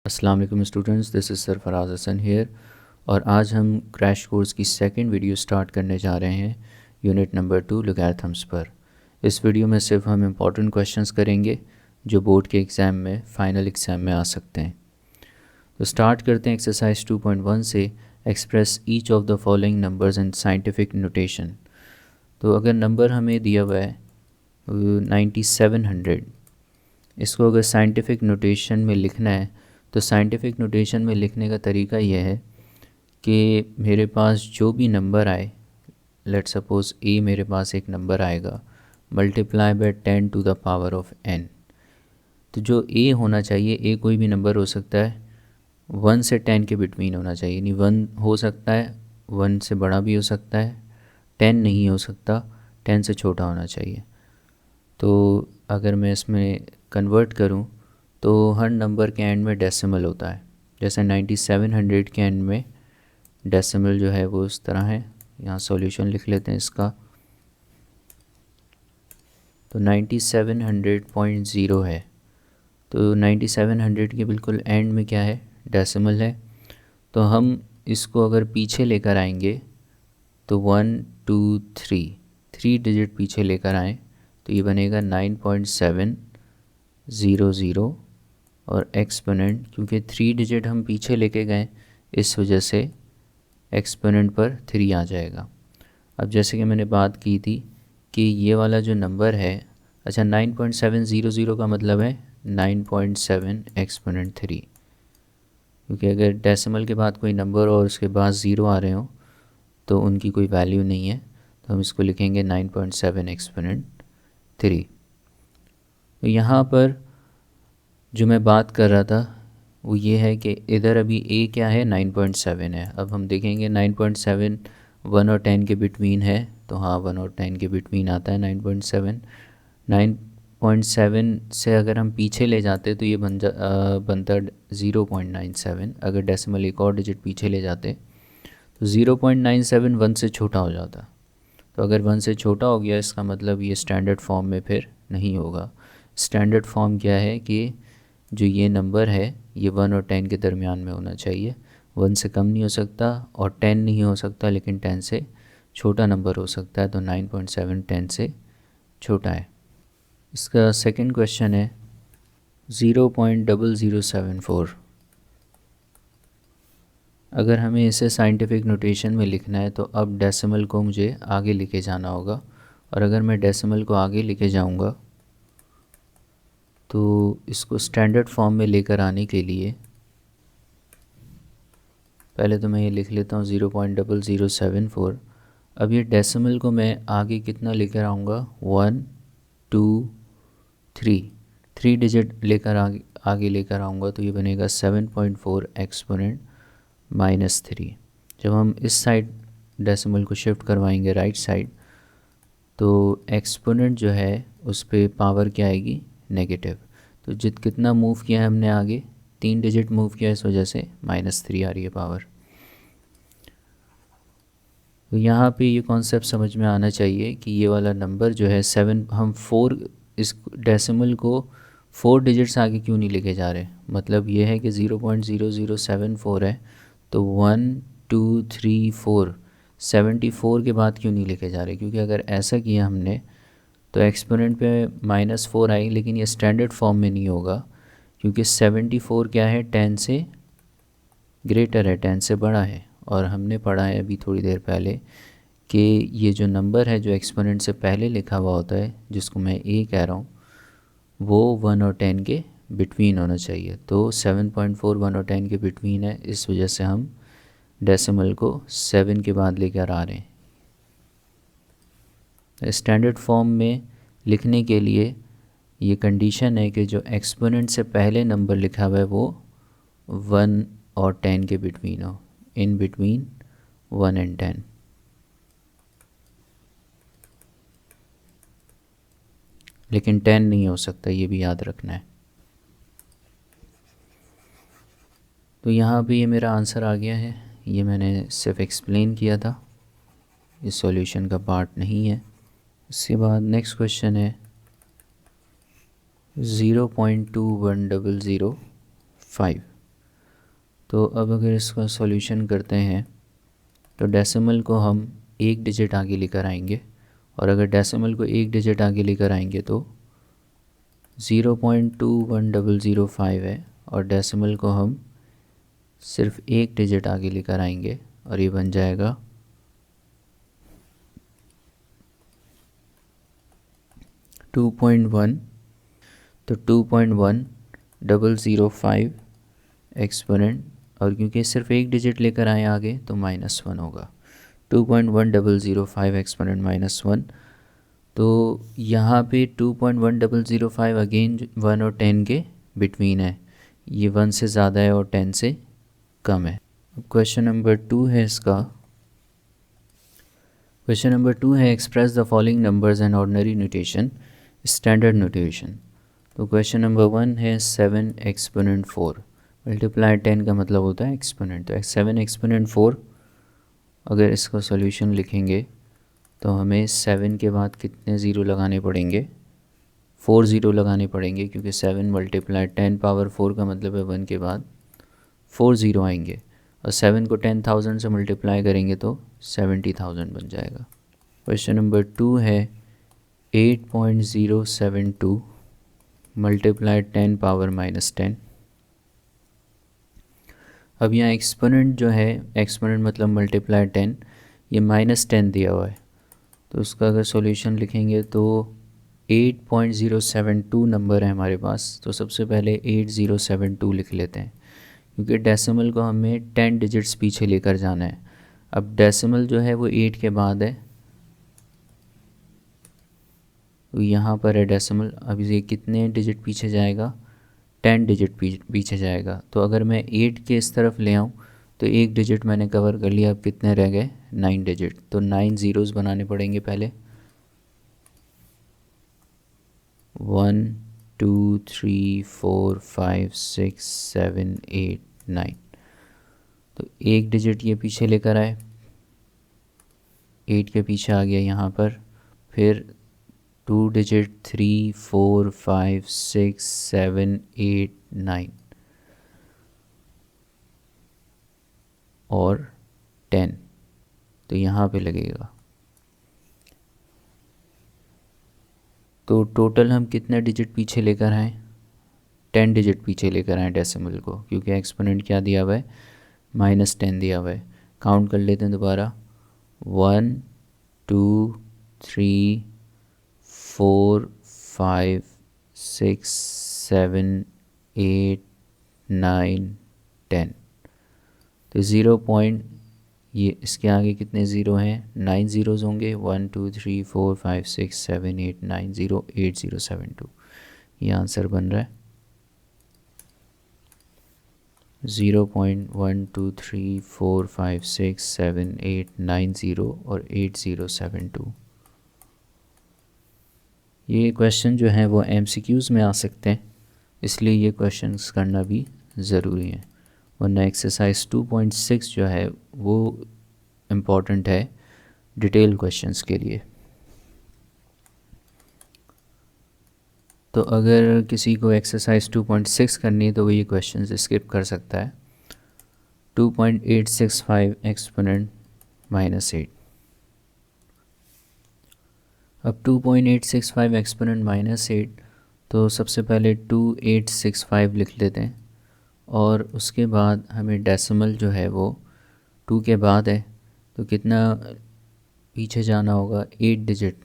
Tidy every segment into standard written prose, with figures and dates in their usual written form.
अस्सलाम वालेकुम students, this is sir Faraz Hasan here और आज हम क्रैश कोर्स की सेकंड वीडियो स्टार्ट करने जा रहे हैं यूनिट नंबर 2 लॉगरिथम्स पर। इस वीडियो में सिर्फ हम इम्पॉर्टेंट क्वेश्चंस करेंगे जो बोर्ड के एग्ज़ाम में फाइनल एग्ज़ाम में आ सकते हैं। तो स्टार्ट करते हैं एक्सरसाइज 2.1 से। Express each of the following numbers in scientific notation. तो अगर नंबर हमें दिया हुआ है 9700, इसको अगर साइंटिफिक नोटेशन में लिखना है तो साइंटिफिक नोटेशन में लिखने का तरीका यह है कि मेरे पास जो भी नंबर आए, लेट सपोज ए मेरे पास एक नंबर आएगा, multiply by 10 to the power of n। तो जो ए होना चाहिए, ए कोई भी नंबर हो सकता है, 1 से 10 के बिटवीन होना चाहिए। नहीं 1 हो सकता है, 1 से बड़ा भी हो सकता है, 10 नहीं हो सकता, 10 से छोटा होना चाहिए। तो अगर मैं इसमें कन्वर्ट करूं तो हर नंबर के एंड में डेसिमल होता है। जैसे 9700 के एंड में डेसिमल जो है वो इस तरह है। यहाँ सॉल्यूशन लिख लेते हैं इसका। तो 9700.0 है। तो 9700 के बिल्कुल एंड में क्या है, डेसिमल है। तो हम इसको अगर पीछे लेकर आएंगे तो 1 2 3 डिजिट पीछे लेकर आएँ तो ये बनेगा 9.700 और एक्सपोनेंट, क्योंकि 3 डिजिट हम पीछे लेके गए इस वजह से एक्सपोनेंट पर 3 आ जाएगा। अब जैसे कि मैंने बात की थी कि ये वाला जो नंबर है, अच्छा 9.700 का मतलब है 9.7 एक्सपोनेंट 3, क्योंकि अगर डेसिमल के बाद कोई नंबर और उसके बाद ज़ीरो आ रहे हो तो उनकी कोई वैल्यू नहीं है। तो हम इसको लिखेंगे 9.7 एक्सपोनेंट 3। तो यहाँ पर जो मैं बात कर रहा था वो ये है कि इधर अभी a क्या है, 9.7 है। अब हम देखेंगे 9.7 1 और 10 के बिटवीन है, तो हाँ 1 और 10 के बिटवीन आता है 9.7। 9.7 से अगर हम पीछे ले जाते तो ये बनता 0.97। अगर डेसिमल एक और डिजिट पीछे ले जाते तो 0.97 1 से छोटा हो जाता। तो अगर 1 से छोटा हो गया इसका मतलब ये स्टैंडर्ड फॉर्म में फिर नहीं होगा। स्टैंडर्ड फॉर्म क्या है कि जो ये नंबर है ये 1 और 10 के दरमियान में होना चाहिए। 1 से कम नहीं हो सकता और 10 नहीं हो सकता, लेकिन 10 से छोटा नंबर हो सकता है। तो 9.7 10 से छोटा है। इसका सेकंड क्वेश्चन है 0.0074। अगर हमें इसे साइंटिफिक नोटेशन में लिखना है तो अब डेसिमल को मुझे आगे लेके जाना होगा, और अगर मैं डेसिमल को आगे लेके जाऊंगा तो इसको स्टैंडर्ड फॉर्म में लेकर आने के लिए पहले तो मैं ये लिख लेता हूँ 0.0074। अब ये डेसिमल को मैं आगे कितना लेकर आऊँगा, 1 2 3 डिजिट लेकर आगे लेकर आऊँगा तो ये बनेगा 7.4 एक्सपोनेंट -3। जब हम इस साइड डेसिमल को शिफ्ट करवाएंगे राइट साइड तो एक्सपोनेंट जो है उस पर पावर क्या आएगी, नेगेटिव। तो कितना मूव किया है हमने आगे, 3 डिजिट मूव किया, इस वजह से -3 आ रही है पावर। तो यहाँ पे ये कॉन्सेप्ट समझ में आना चाहिए कि ये वाला नंबर जो है 7, हम 4 इस डेसिमल को 4 डिजिट्स आगे क्यों नहीं लेके जा रहे। मतलब ये है कि 0.0074 है तो 1 2 3 4 74 के बाद क्यों नहीं लेके जा रहे, क्योंकि अगर ऐसा किया हमने तो एक्सपोनेंट पे -4 आई, लेकिन ये स्टैंडर्ड फॉर्म में नहीं होगा, क्योंकि 74 क्या है, 10 से ग्रेटर है, 10 से बड़ा है। और हमने पढ़ा है अभी थोड़ी देर पहले कि ये जो नंबर है जो एक्सपोनेंट से पहले लिखा हुआ होता है, जिसको मैं a कह रहा हूँ, वो 1 और 10 के बिटवीन होना चाहिए। तो 7.4 1 और 10 के बिटवीन है, इस वजह से हम डेसिमल को 7 के बाद लेकर आ रहे हैं। स्टैंडर्ड फॉर्म में लिखने के लिए ये कंडीशन है कि जो एक्सपोनेंट से पहले नंबर लिखा हुआ है वो 1 और 10 के बिटवीन हो, इन बिटवीन 1 एंड 10। लेकिन 10 नहीं हो सकता, ये भी याद रखना है। तो यहाँ पे ये मेरा आंसर आ गया है, ये मैंने सिर्फ एक्सप्लेन किया था, ये सॉल्यूशन का पार्ट नहीं है। इसके बाद नेक्स्ट क्वेश्चन है 0.21005। तो अब अगर इसका सॉल्यूशन करते हैं तो डेसिमल को हम एक डिजिट आगे लेकर आएंगे, और अगर डेसिमल को एक डिजिट आगे लेकर आएंगे तो 0.21005 है, और डेसिमल को हम सिर्फ एक डिजिट आगे लेकर आएंगे और ये बन जाएगा 2.1। तो 2.1005 एक्सपोनेंट, और क्योंकि सिर्फ एक डिजिट लेकर आए आगे तो -1 होगा। 2.1005 एक्सपोनेंट -1। तो यहाँ पे 2.1005 अगेन 1 और 10 के बिटवीन है, ये 1 से ज़्यादा है और 10 से कम है। अब क्वेश्चन नंबर 2 है इसका। क्वेश्चन नंबर 2 है express the following numbers and ordinary notation, standard notation. तो क्वेश्चन नंबर 1 है 7 एक्सपोनेंट 4 मल्टीप्लाई 10 का मतलब होता है एक्सपोनेंट। तो 7 एक्सपोनेंट 4, अगर इसका सॉल्यूशन लिखेंगे तो हमें 7 के बाद कितने ज़ीरो लगाने पड़ेंगे? 4 ज़ीरो लगाने पड़ेंगे, क्योंकि 7 मल्टीप्लाई 10 पावर 4 का मतलब है 1 के बाद 4 ज़ीरो आएंगे, और 7 को 10,000 से मल्टीप्लाई करेंगे तो 70,000 बन जाएगा। क्वेश्चन नंबर 2 है 8.072 मल्टीप्लाई 10 पावर -10। अब यहाँ एक्सपोनेंट जो है, एक्सपोनेंट मतलब मल्टीप्लाई 10, ये -10 दिया हुआ है, तो उसका अगर सॉल्यूशन लिखेंगे तो 8.072 नंबर है हमारे पास। तो सबसे पहले 8072 लिख लेते हैं, क्योंकि डेसिमल को हमें 10 डिजिट्स पीछे लेकर जाना है। अब डेसिमल जो है वो 8 के बाद है, तो यहाँ पर है डेसिमल। अब ये कितने डिजिट पीछे जाएगा? 10 डिजिट पीछे जाएगा। तो अगर मैं 8 के इस तरफ ले आऊँ तो एक डिजिट मैंने कवर कर लिया। अब कितने रह गए? 9 डिजिट। तो 9 ज़ीरोज़ बनाने पड़ेंगे पहले। 1 2 3 4 5 6 7 8 9। तो एक डिजिट ये पीछे लेकर आए, 8 के पीछे आ गया यहाँ पर। फिर 2 डिजिट 3 4 5 6 7 8 9 और 10, तो यहाँ पे लगेगा। तो टोटल हम कितने डिजिट पीछे लेकर आए? 10 डिजिट पीछे लेकर आए डेसिमल को, क्योंकि एक्सपोनेंट क्या दिया हुआ है? -10 दिया हुआ है। काउंट कर लेते हैं दोबारा। 1 2 3 4 5 6 7 8 9 10। तो 0 पॉइंट, ये इसके आगे कितने ज़ीरो हैं? 9 ज़ीरोज़ होंगे। 1 2 3 4 5 6 7 8 9 0 8072, ये आंसर बन रहा है। 0.1234567890 और 8072। ये क्वेश्चन जो हैं वो MCQs में आ सकते हैं, इसलिए ये क्वेश्चंस करना भी ज़रूरी है, वरना एक्सरसाइज 2.6 जो है वो इम्पॉर्टेंट है डिटेल क्वेश्चंस के लिए। तो अगर किसी को एक्सरसाइज 2.6 करनी है तो वो ये क्वेश्चंस स्किप कर सकता है। 2.865 एक्सपोनेंट -8। अब 2.865 एक्सपोनेंट -8, तो सबसे पहले 2865 लिख लेते हैं, और उसके बाद हमें डेसिमल जो है वो 2 के बाद है, तो कितना पीछे जाना होगा? 8 डिजिट।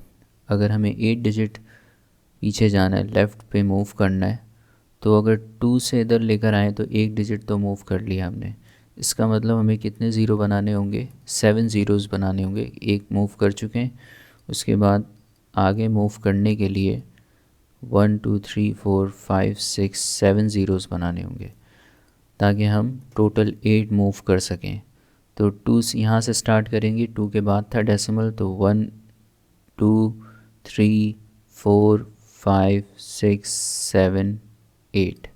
अगर हमें 8 डिजिट पीछे जाना है, लेफ़्ट पे मूव करना है, तो अगर 2 से इधर लेकर आए तो एक डिजिट तो मूव कर लिया हमने। इसका मतलब हमें कितने ज़ीरो बनाने होंगे? 7 ज़ीरोज़ बनाने होंगे। एक मूव कर चुके हैं, उसके बाद आगे मूव करने के लिए 1 2 3 4 5 6 7 ज़ीरोज़ बनाने होंगे, ताकि हम टोटल 8 मूव कर सकें। तो 2 यहाँ से स्टार्ट करेंगे, 2 के बाद था डेसिमल, तो 1 2 3 4 5 6 7 8,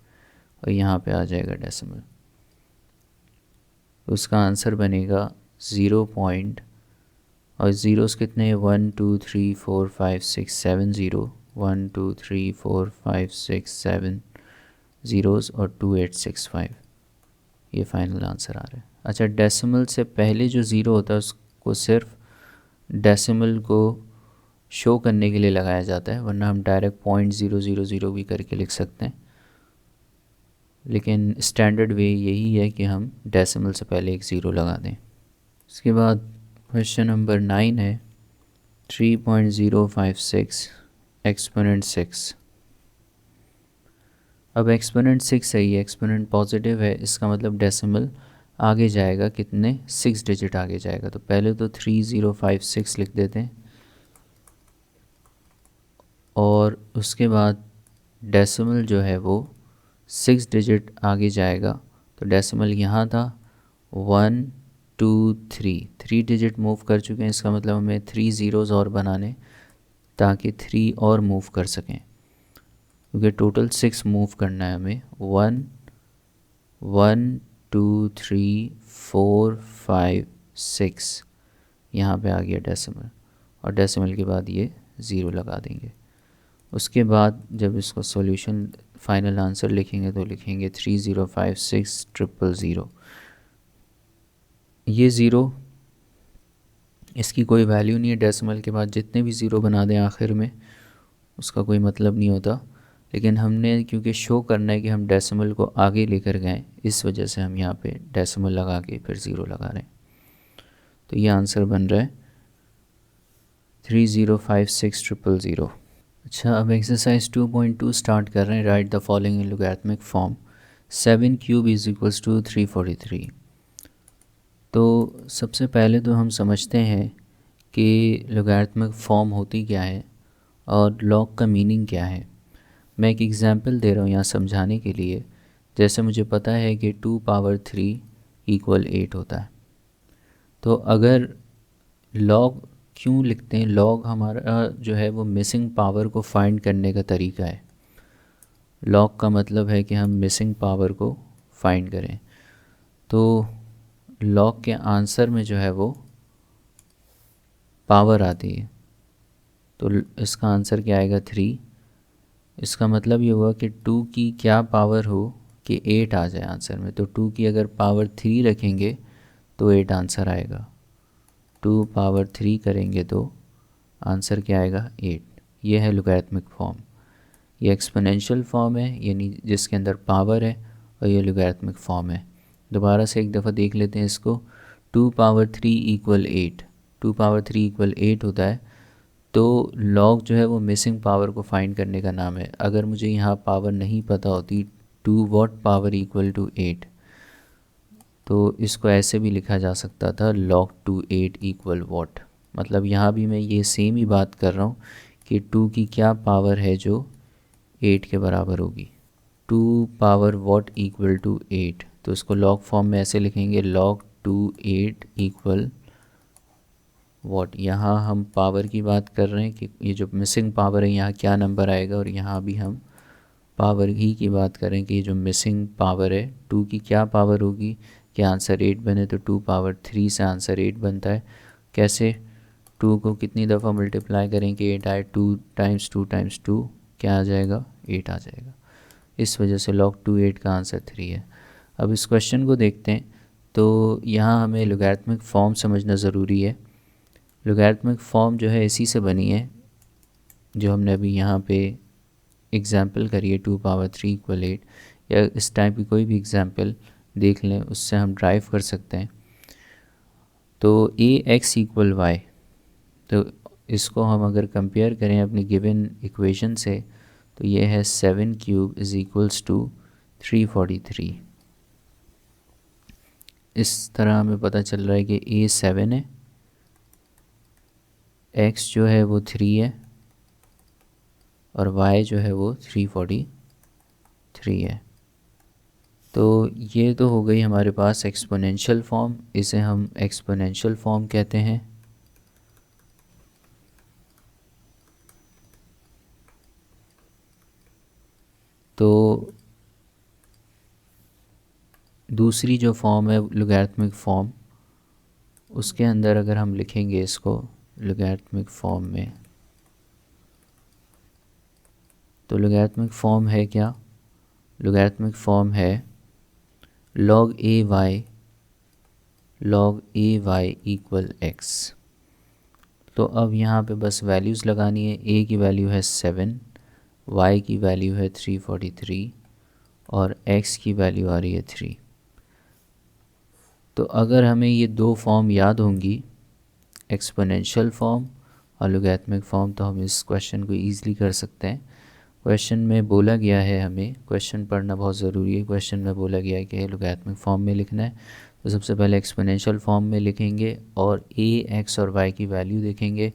और यहाँ पे आ जाएगा डेसिमल। उसका आंसर बनेगा 0 पॉइंट, और ज़ीरोज़ कितने हैं? 1 2 3 4 5 6 7 ज़ीरो, 1 2 3 4 5 6 7 ज़ीरोज़ और 2865, ये फाइनल आंसर आ रहा है। अच्छा, डेसिमल से पहले जो ज़ीरो होता है उसको सिर्फ डेसिमल को शो करने के लिए लगाया जाता है, वरना हम डायरेक्ट 0.000 भी करके लिख सकते हैं, लेकिन स्टैंडर्ड वे यही है कि हम डेसिमल से पहले एक ज़ीरो लगा दें। इसके बाद क्वेश्चन नंबर 9 है 3.056 एक्सपोनेंट 6। अब एक्सपोनेंट 6 है, ये एक्सपोनेंट पॉजिटिव है, इसका मतलब डेसिमल आगे जाएगा कितने, 6 डिजिट आगे जाएगा। तो पहले तो 3056 लिख देते हैं और उसके बाद डेसिमल जो है वो 6 डिजिट आगे जाएगा। तो डेसिमल यहाँ था 1 2 3 डिजिट मूव कर चुके हैं, इसका मतलब हमें 3 ज़ीरोज़ और बनाने ताकि 3 और मूव कर सकें, क्योंकि टोटल 6 मूव करना है हमें। 1 1 2 3 4 5 6 यहाँ पे आ गया डेसिमल, और डेसिमल के बाद ये ज़ीरो लगा देंगे। उसके बाद जब इसको सॉल्यूशन फाइनल आंसर लिखेंगे तो लिखेंगे 3056,000। ये ज़ीरो, इसकी कोई वैल्यू नहीं है, डेसिमल के बाद जितने भी ज़ीरो बना दें आखिर में उसका कोई मतलब नहीं होता, लेकिन हमने क्योंकि शो करना है कि हम डेसिमल को आगे लेकर गए, इस वजह से हम यहाँ पे डेसिमल लगा के फिर ज़ीरो लगा रहे हैं। तो ये आंसर बन रहा है 3056,000। अच्छा, अब एक्सरसाइज 2.2 स्टार्ट कर रहे हैं। Write the following in logarithmic form. 7 cube is equals to 343। तो सबसे पहले तो हम समझते हैं कि लोगैरिथमिक फॉर्म होती क्या है और लॉग का मीनिंग क्या है। मैं एक एग्जांपल दे रहा हूँ यहाँ समझाने के लिए। जैसे मुझे पता है कि 2 पावर 3 इक्वल 8 होता है, तो अगर लॉग क्यों लिखते हैं, लॉग हमारा जो है वो मिसिंग पावर को फाइंड करने का तरीका है। लॉग का मतलब है कि हम मिसिंग पावर को फाइंड करें। तो लॉग के आंसर में जो है वो पावर आती है, तो इसका आंसर क्या आएगा 3। इसका मतलब ये हुआ कि 2 की क्या पावर हो कि 8 आ जाए आंसर में। तो 2 की अगर पावर 3 रखेंगे तो 8 आंसर आएगा। 2 पावर 3 करेंगे तो आंसर क्या आएगा 8। ये है लोगैरिथमिक फॉर्म। ये एक्सपोनेंशियल फॉर्म है, यानी जिसके अंदर पावर है, और ये लोगैरिथमिक फॉर्म है। दोबारा से एक दफ़ा देख लेते हैं इसको। 2 पावर 3 इक्वल 8, 2 पावर 3 इक्वल 8 होता है। तो लॉग जो है वो मिसिंग पावर को फाइंड करने का नाम है। अगर मुझे यहाँ पावर नहीं पता होती 2 वॉट पावर इक्वल टू 8, तो इसको ऐसे भी लिखा जा सकता था log 2 8 इक्वल वॉट। मतलब यहाँ भी मैं ये सेम ही बात कर रहा हूँ कि 2 की क्या पावर है जो 8 के बराबर होगी। 2 पावर वॉट इक्वल टू 8, तो इसको लॉग फॉर्म में ऐसे लिखेंगे log 2 8 इक्वल वॉट। यहाँ हम पावर की बात कर रहे हैं कि ये जो मिसिंग पावर है यहाँ क्या नंबर आएगा, और यहाँ भी हम पावर ही की बात करें कि ये जो मिसिंग पावर है 2 की क्या पावर होगी कि आंसर 8 बने। तो 2 पावर 3 से आंसर 8 बनता है। कैसे, 2 को कितनी दफ़ा मल्टीप्लाई करें कि 8 आए, 2 टाइम्स 2 टाइम्स 2 क्या आ जाएगा 8 आ जाएगा। इस वजह से log 2 8 का आंसर 3 है। अब इस क्वेश्चन को देखते हैं। तो यहाँ हमें लोगैरिथमिक फॉर्म समझना ज़रूरी है। लोगैरिथमिक फॉर्म जो है इसी से बनी है जो हमने अभी यहाँ पे एग्ज़ाम्पल करिए 2 पावर 3 इक्वल 8, या इस टाइप की कोई भी एग्ज़ाम्पल देख लें, उससे हम ड्राइव कर सकते हैं। तो ए एक्स इक्वल वाई, तो इसको हम अगर कंपेयर करें अपनी गिवन इक्वेशन से, तो ये है 7 क्यूब इज़ इक्वल्स टू 343। इस तरह हमें पता चल रहा है कि ए 7 है, एक्स जो है वो 3 है, और y जो है वो 343 है। तो ये तो हो गई हमारे पास एक्सपोनेंशियल फॉर्म, इसे हम एक्सपोनेंशियल फॉर्म कहते हैं। तो दूसरी जो फॉर्म है लोगैरिथमिक फॉर्म, उसके अंदर अगर हम लिखेंगे इसको लोगैरिथमिक फॉर्म में, तो लोगैरिथमिक फॉर्म है क्या, लोगैरिथमिक फॉर्म है log a y equal x। तो अब यहाँ पे बस वैल्यूज़ लगानी है। a की वैल्यू है 7, y की वैल्यू है 343 और x की वैल्यू आ रही है 3। तो अगर हमें ये दो फॉर्म याद होंगी, एक्सपोनेंशियल फॉर्म और लॉगरिथमिक फॉर्म, तो हम इस क्वेश्चन को ईज़िली कर सकते हैं। क्वेश्चन में बोला गया है, हमें क्वेश्चन पढ़ना बहुत ज़रूरी है। क्वेश्चन में बोला गया है कि लॉगरिथमिक फॉर्म में लिखना है, तो सबसे पहले एक्सपोनेंशियल फॉर्म में लिखेंगे और a x और y की वैल्यू देखेंगे।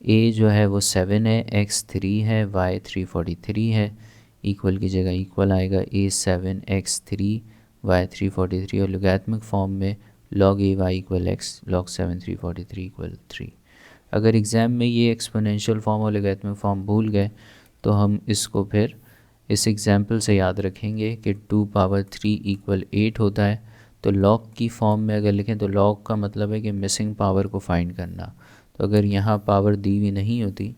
a जो है वो 7 है, x 3 है, y 343 है। इक्वल की जगह इक्वल आएगा, a 7 x 3 y 343 और लॉगरिथमिक फॉर्म में log a y equal x log 7 343 equal 3। अगर एग्ज़ाम में ये एक्सपोनेंशियल फॉर्म और लॉगरिथमिक फॉर्म भूल गए तो हम इसको फिर इस एग्जाम्पल से याद रखेंगे कि 2 पावर 3 इक्वल 8 होता है। तो log की फॉर्म में अगर लिखें तो log का मतलब है कि मिसिंग पावर को फाइंड करना। तो अगर यहाँ पावर दी हुई नहीं होती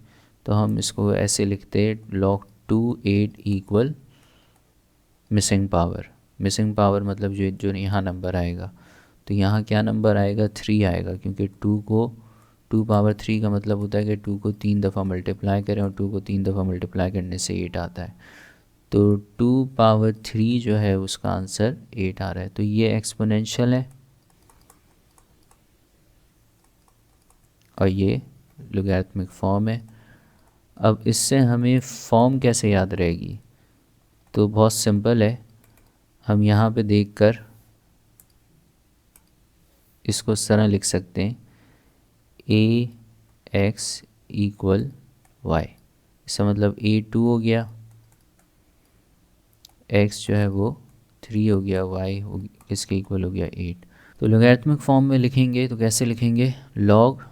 तो हम इसको ऐसे लिखते log 2 8 equal missing power. Missing power मतलब जो यहाँ नंबर आएगा, तो यहाँ क्या नंबर आएगा, 3 आएगा, क्योंकि 2 पावर 3 का मतलब होता है कि 2 को 3 दफ़ा मल्टीप्लाई करें और 2 को 3 दफ़ा मल्टीप्लाई करने से 8 आता है। तो 2 पावर 3 जो है उसका आंसर 8 आ रहा है। तो ये एक्सपोनेंशियल है और ये लॉगरिथमिक फॉर्म है। अब इससे हमें फॉर्म कैसे याद रहेगी, तो बहुत सिंपल है। हम यहाँ पे देखकर इसको इस तरह लिख सकते हैं, a x इक्वल y। इसका मतलब a 2 हो गया, x जो है वो 3 हो गया, y इसके इक्वल हो गया 8। तो लॉगरिथमिक फॉर्म में लिखेंगे तो कैसे लिखेंगे, log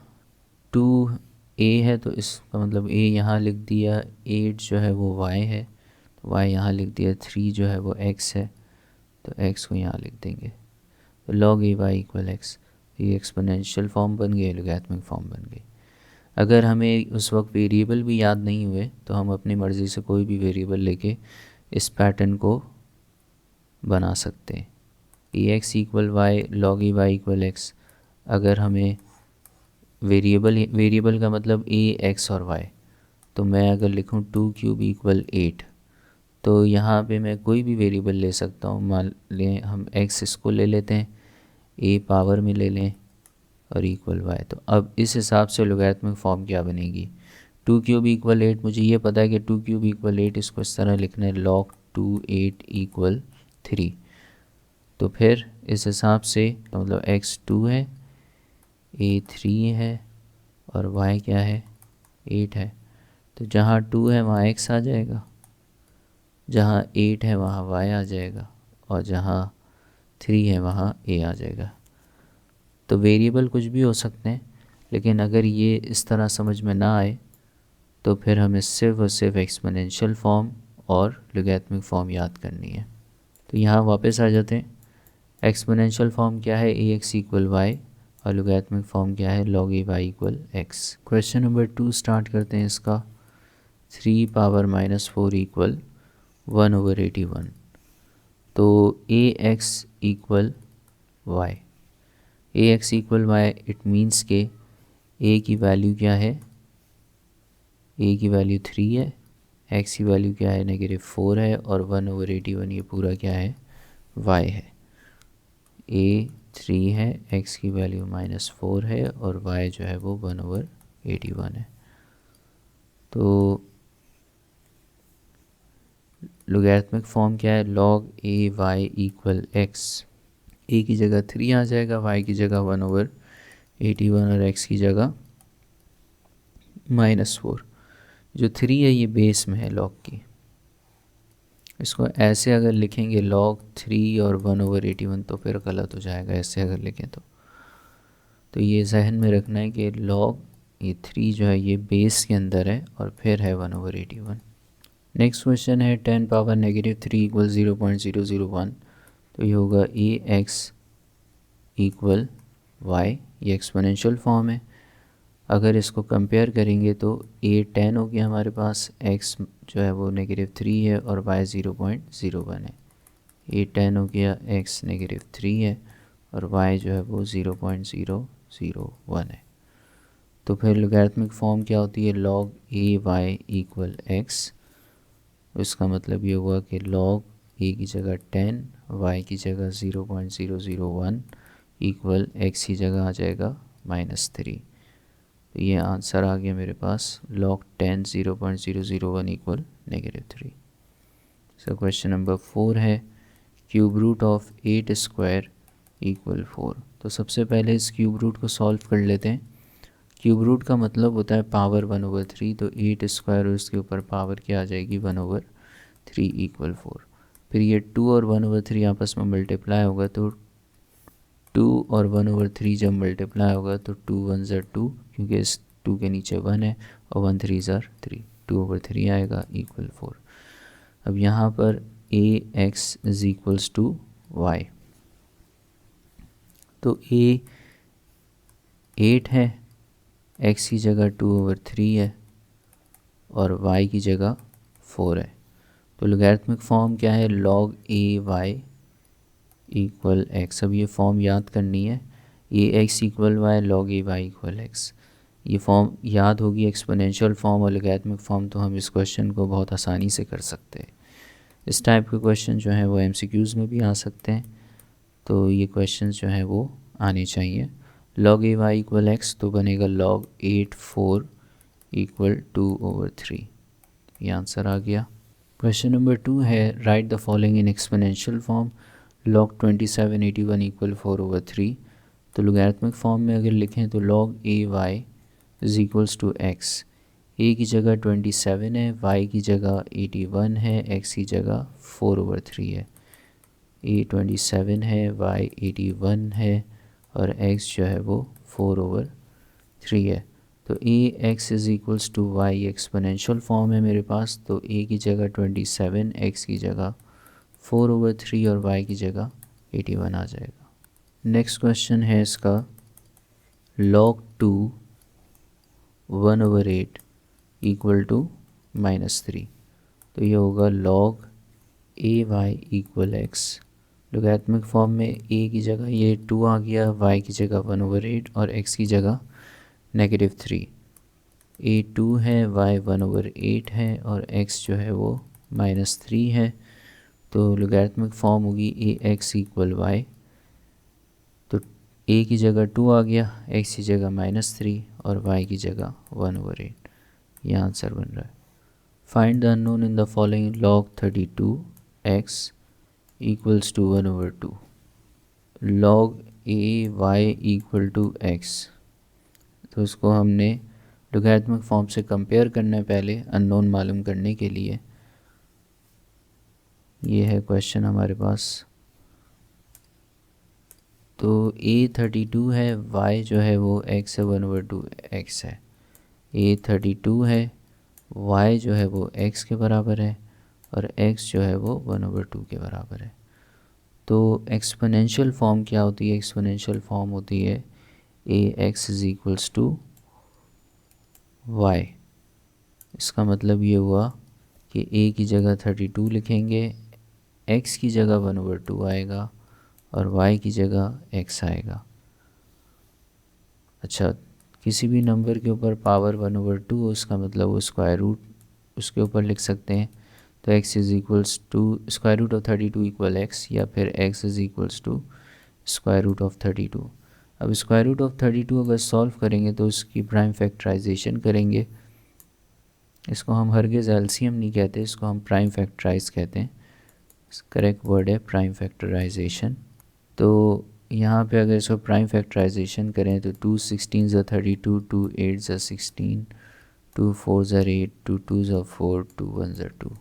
2a है तो इसका मतलब a यहाँ लिख दिया, 8 जो है वो y है तो y यहाँ लिख दिया, 3 जो है वो x है तो x को यहाँ लिख देंगे। तो log a y equal x, ये एक्सपोनेंशियल फॉर्म बन गई, लॉगरिथमिक फॉर्म बन गई। अगर हमें उस वक्त वेरिएबल भी याद नहीं हुए तो हम अपनी मर्ज़ी से कोई भी वेरिएबल लेके इस पैटर्न को बना सकते हैं। ए x equal Y log a y equal x. अगर हमें वेरिएबल का मतलब ए एक्स और वाई, तो मैं अगर लिखूँ 2 क्यूब इक्वल 8, तो यहाँ पे मैं कोई भी वेरिएबल ले सकता हूँ। मान लें हम एक्स इसको ले लेते हैं, ए पावर में ले लें और इक्वल वाई। तो अब इस हिसाब से लॉगरिथमिक फॉर्म क्या बनेगी, 2 क्यूब इक्वल 8, मुझे ये पता है कि 2 क्यूब इक्वल 8, इसको इस तरह लिखना है log 2 8 इक्वल 3। तो फिर इस हिसाब से तो मतलब x 2 है, a 3 है और y क्या है 8 है। तो जहाँ 2 है वहाँ x आ जाएगा, जहाँ 8 है वहाँ y आ जाएगा और जहाँ 3 है वहाँ a आ जाएगा। तो वेरिएबल कुछ भी हो सकते हैं, लेकिन अगर ये इस तरह समझ में ना आए तो फिर हमें सिर्फ और सिर्फ एक्सपोनेंशियल फॉर्म और लॉगरिथमिक फॉर्म याद करनी है। तो यहाँ वापस आ जाते हैं। एक्सपोनेंशियल फॉर्म क्या है, ए एक्स इक्वल वाई, और लॉगरिथमिक फॉर्म क्या है, log a y equal x. Question number 2 start करते हैं इसका। 3 पावर -4 इक्वल 1/81। तो a x equal y, a x equal y, it means के ए की वैल्यू क्या है, ए की वैल्यू 3 है, एक्स की वैल्यू क्या है -4 है और 1/81 ये पूरा क्या है y है। a 3 है, x की वैल्यू -4 है और y जो है वो 1/81 है। तो लॉगरिथमिक फॉर्म क्या है, log a y equal x। a की जगह 3 आ जाएगा, y की जगह 1/81 और x की जगह -4। जो 3 है ये बेस में है log की, इसको ऐसे अगर लिखेंगे log 3 और 1/81 तो फिर गलत हो जाएगा, ऐसे अगर लिखें तो ये जहन में रखना है कि log ये 3 जो है ये बेस के अंदर है और फिर है 1/81। नेक्स्ट क्वेश्चन है 10 पावर -3 इक्वल 0.001। तो ये होगा ए एक्स इक्वल वाई, ये एक्सपोनेंशियल फॉर्म है। अगर इसको कंपेयर करेंगे तो a 10 हो गया हमारे पास, x जो है वो -3 है और y 0.01 है। ये 10 हो गया, x -3 है और y जो है वो 0.001 है। तो फिर लोगैरिथमिक फॉर्म क्या होती है, log a y equal x। इसका मतलब ये हुआ कि log a की जगह 10, y की जगह 0.001 इक्वल x की जगह आ जाएगा -3। तो ये आंसर आ गया मेरे पास, log 10 0.001 equal -3। So question number 4 है cube root of 8 square equal 4। तो सबसे पहले इस क्यूब रूट को सॉल्व कर लेते हैं। क्यूब रूट का मतलब होता है पावर 1/3, तो 8 स्क्वायर और उसके ऊपर पावर क्या आ जाएगी 1/3 इक्वल 4। फिर ये 2 और 1/3 आपस में मल्टीप्लाई होगा, तो 2 और 1/3 जब मल्टीप्लाई होगा तो 2 1 ज़ा 2, क्योंकि इस 2 के नीचे 1 है, और 1 3 ज़ा 3, 2/3 आएगा इक्वल 4। अब यहाँ पर ax is equals to y. तो a 8 है, x की जगह 2/3 है और y की जगह 4 है। तो लोगैरिथमिक फॉर्म क्या है, log a y equal x। अब ये फॉर्म याद करनी है, ax equal y log a y equal x। ये फॉर्म याद होगी, एक्सपोनेंशियल फॉर्म और लोगैरिथमिक फॉर्म, तो हम इस क्वेश्चन को बहुत आसानी से कर सकते हैं। इस टाइप के क्वेश्चन जो हैं वो MCQs में भी आ सकते हैं, तो ये क्वेश्चन जो हैं वो आने चाहिए। log a y equal x तो बनेगा log 8 4 इक्वल 2/3। ये आंसर आ गया। क्वेश्चन नंबर 2 है right the following in exponential form, log 2781 equal 4/3। तो लोगैरिथमिक फॉर्म में अगर लिखें तो log a y is equals to x। a की जगह 27 है, y की जगह 81 है, x की जगह 4/3 है। a 27 है, y 81 है और x जो है वो 4/3 है। तो a x is equals to y exponential form है मेरे पास, तो a की जगह 27, x की जगह 4/3 और y की जगह 81 आ जाएगा। नेक्स्ट क्वेश्चन है इसका log 2 1/8 इक्वल टू -3। तो ये होगा log a y equal x। Logarithmic form में a की जगह ये 2 आ गया, y की जगह 1/8 और x की जगह -3। a 2 है, y 1/8 है और x जो है वो -3 है। तो लोगैरिथमिक फॉर्म होगी ax इक्वल y। तो a की जगह 2 आ गया, x की जगह -3 और y की जगह 1/8। ये आंसर बन रहा है। Find the unknown in the following, log 32x equals to 1/2। log a y equal to x, तो इसको हमने लोगैरिथमिक फॉर्म से कंपेयर करना है पहले अननोन मालूम करने के लिए। ये है क्वेश्चन हमारे पास। तो a 32 है, y जो है वो x है 1/2 x है। a 32 है, y जो है वो x के बराबर है और x जो है वो 1/2 के बराबर है। तो एक्सपोनेंशियल फॉर्म क्या होती है, एक्सपोनेंशियल फॉर्म होती है ax is equals to y। इसका मतलब ये हुआ कि a की जगह 32 लिखेंगे, x की जगह 1/2 आएगा और y की जगह x आएगा। अच्छा, किसी भी नंबर के ऊपर पावर 1/2 उसका मतलब वो स्क्वायर रूट उसके ऊपर लिख सकते हैं। तो x is equals to square root of 32 equal x, या फिर x is equals to square root of 32। अब स्क्वायर रूट ऑफ 32 अगर सॉल्व करेंगे तो उसकी प्राइम फैक्टराइजेशन करेंगे। इसको हम हरगिज़ एलसीएम नहीं कहते, इसको हम प्राइम फैक्टराइज कहते हैं। करेक्ट वर्ड है प्राइम फैक्टराइजेशन। तो यहाँ पे अगर इसको प्राइम फैक्टराइजेशन करें तो 2 16 ज़ा 32, 2 8 ज़ा 16, 2 4 ज़ा 8, 2 2 ज़ा 4, 2 1 ज़ा 2।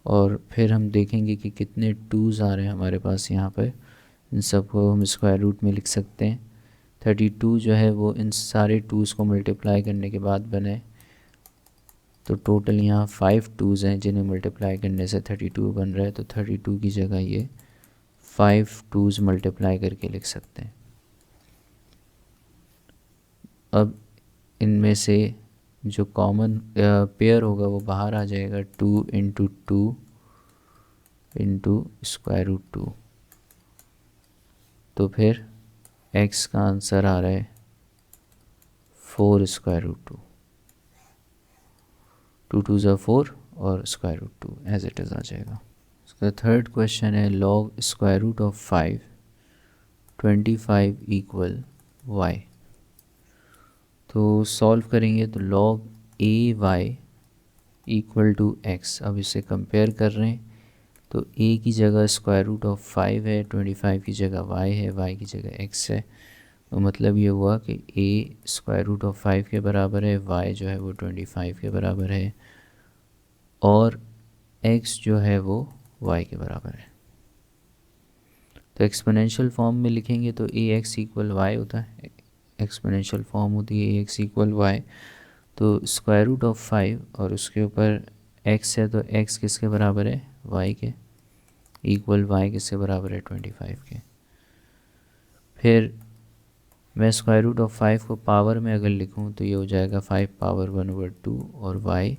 और फिर हम देखेंगे कि कितने 2's आ रहे हैं हमारे पास यहाँ पर। इन सब को हम स्क्वायर रूट में लिख सकते हैं। 32 जो है वो इन सारे 2's को मल्टीप्लाई करने के बाद बने, तो टोटल यहाँ 5 2's हैं जिन्हें मल्टीप्लाई करने से 32 बन रहा है। तो 32 की जगह ये 5 2's मल्टीप्लाई करके लिख सकते हैं। अब इनमें से जो कॉमन पेयर होगा वो बाहर आ जाएगा, 2 × 2 इंटू स्क्वायर रूट 2, तो फिर x का आंसर आ रहा है 4 स्क्वायर रूट 2, 2 2 ज़ा 4 और square root 2 as it is आ जाएगा। इसका थर्ड क्वेश्चन है log square root of 5 25 equal y। तो सॉल्व करेंगे तो log a y equal to x, अब इसे कंपेयर कर रहे हैं तो a की जगह स्क्वायर रूट ऑफ 5 है, 25 की जगह y है, y की जगह x है। तो मतलब ये हुआ कि a स्क्वायर रूट ऑफ 5 के बराबर है, y जो है वो 25 के बराबर है और x जो है वो y के बराबर है। तो एक्सपोनेंशियल फॉर्म में लिखेंगे तो ax इक्वल y होता है, एक्सपोनेंशियल फॉर्म होती है ax इक्वल y। तो स्क्वायर रूट ऑफ 5 और उसके ऊपर x है तो x किसके बराबर है, y के, इक्वल y किसके बराबर है, 25 के। फिर मैं स्क्वायर रूट ऑफ 5 को पावर में अगर लिखूं तो ये हो जाएगा 5 पावर 1/2 और y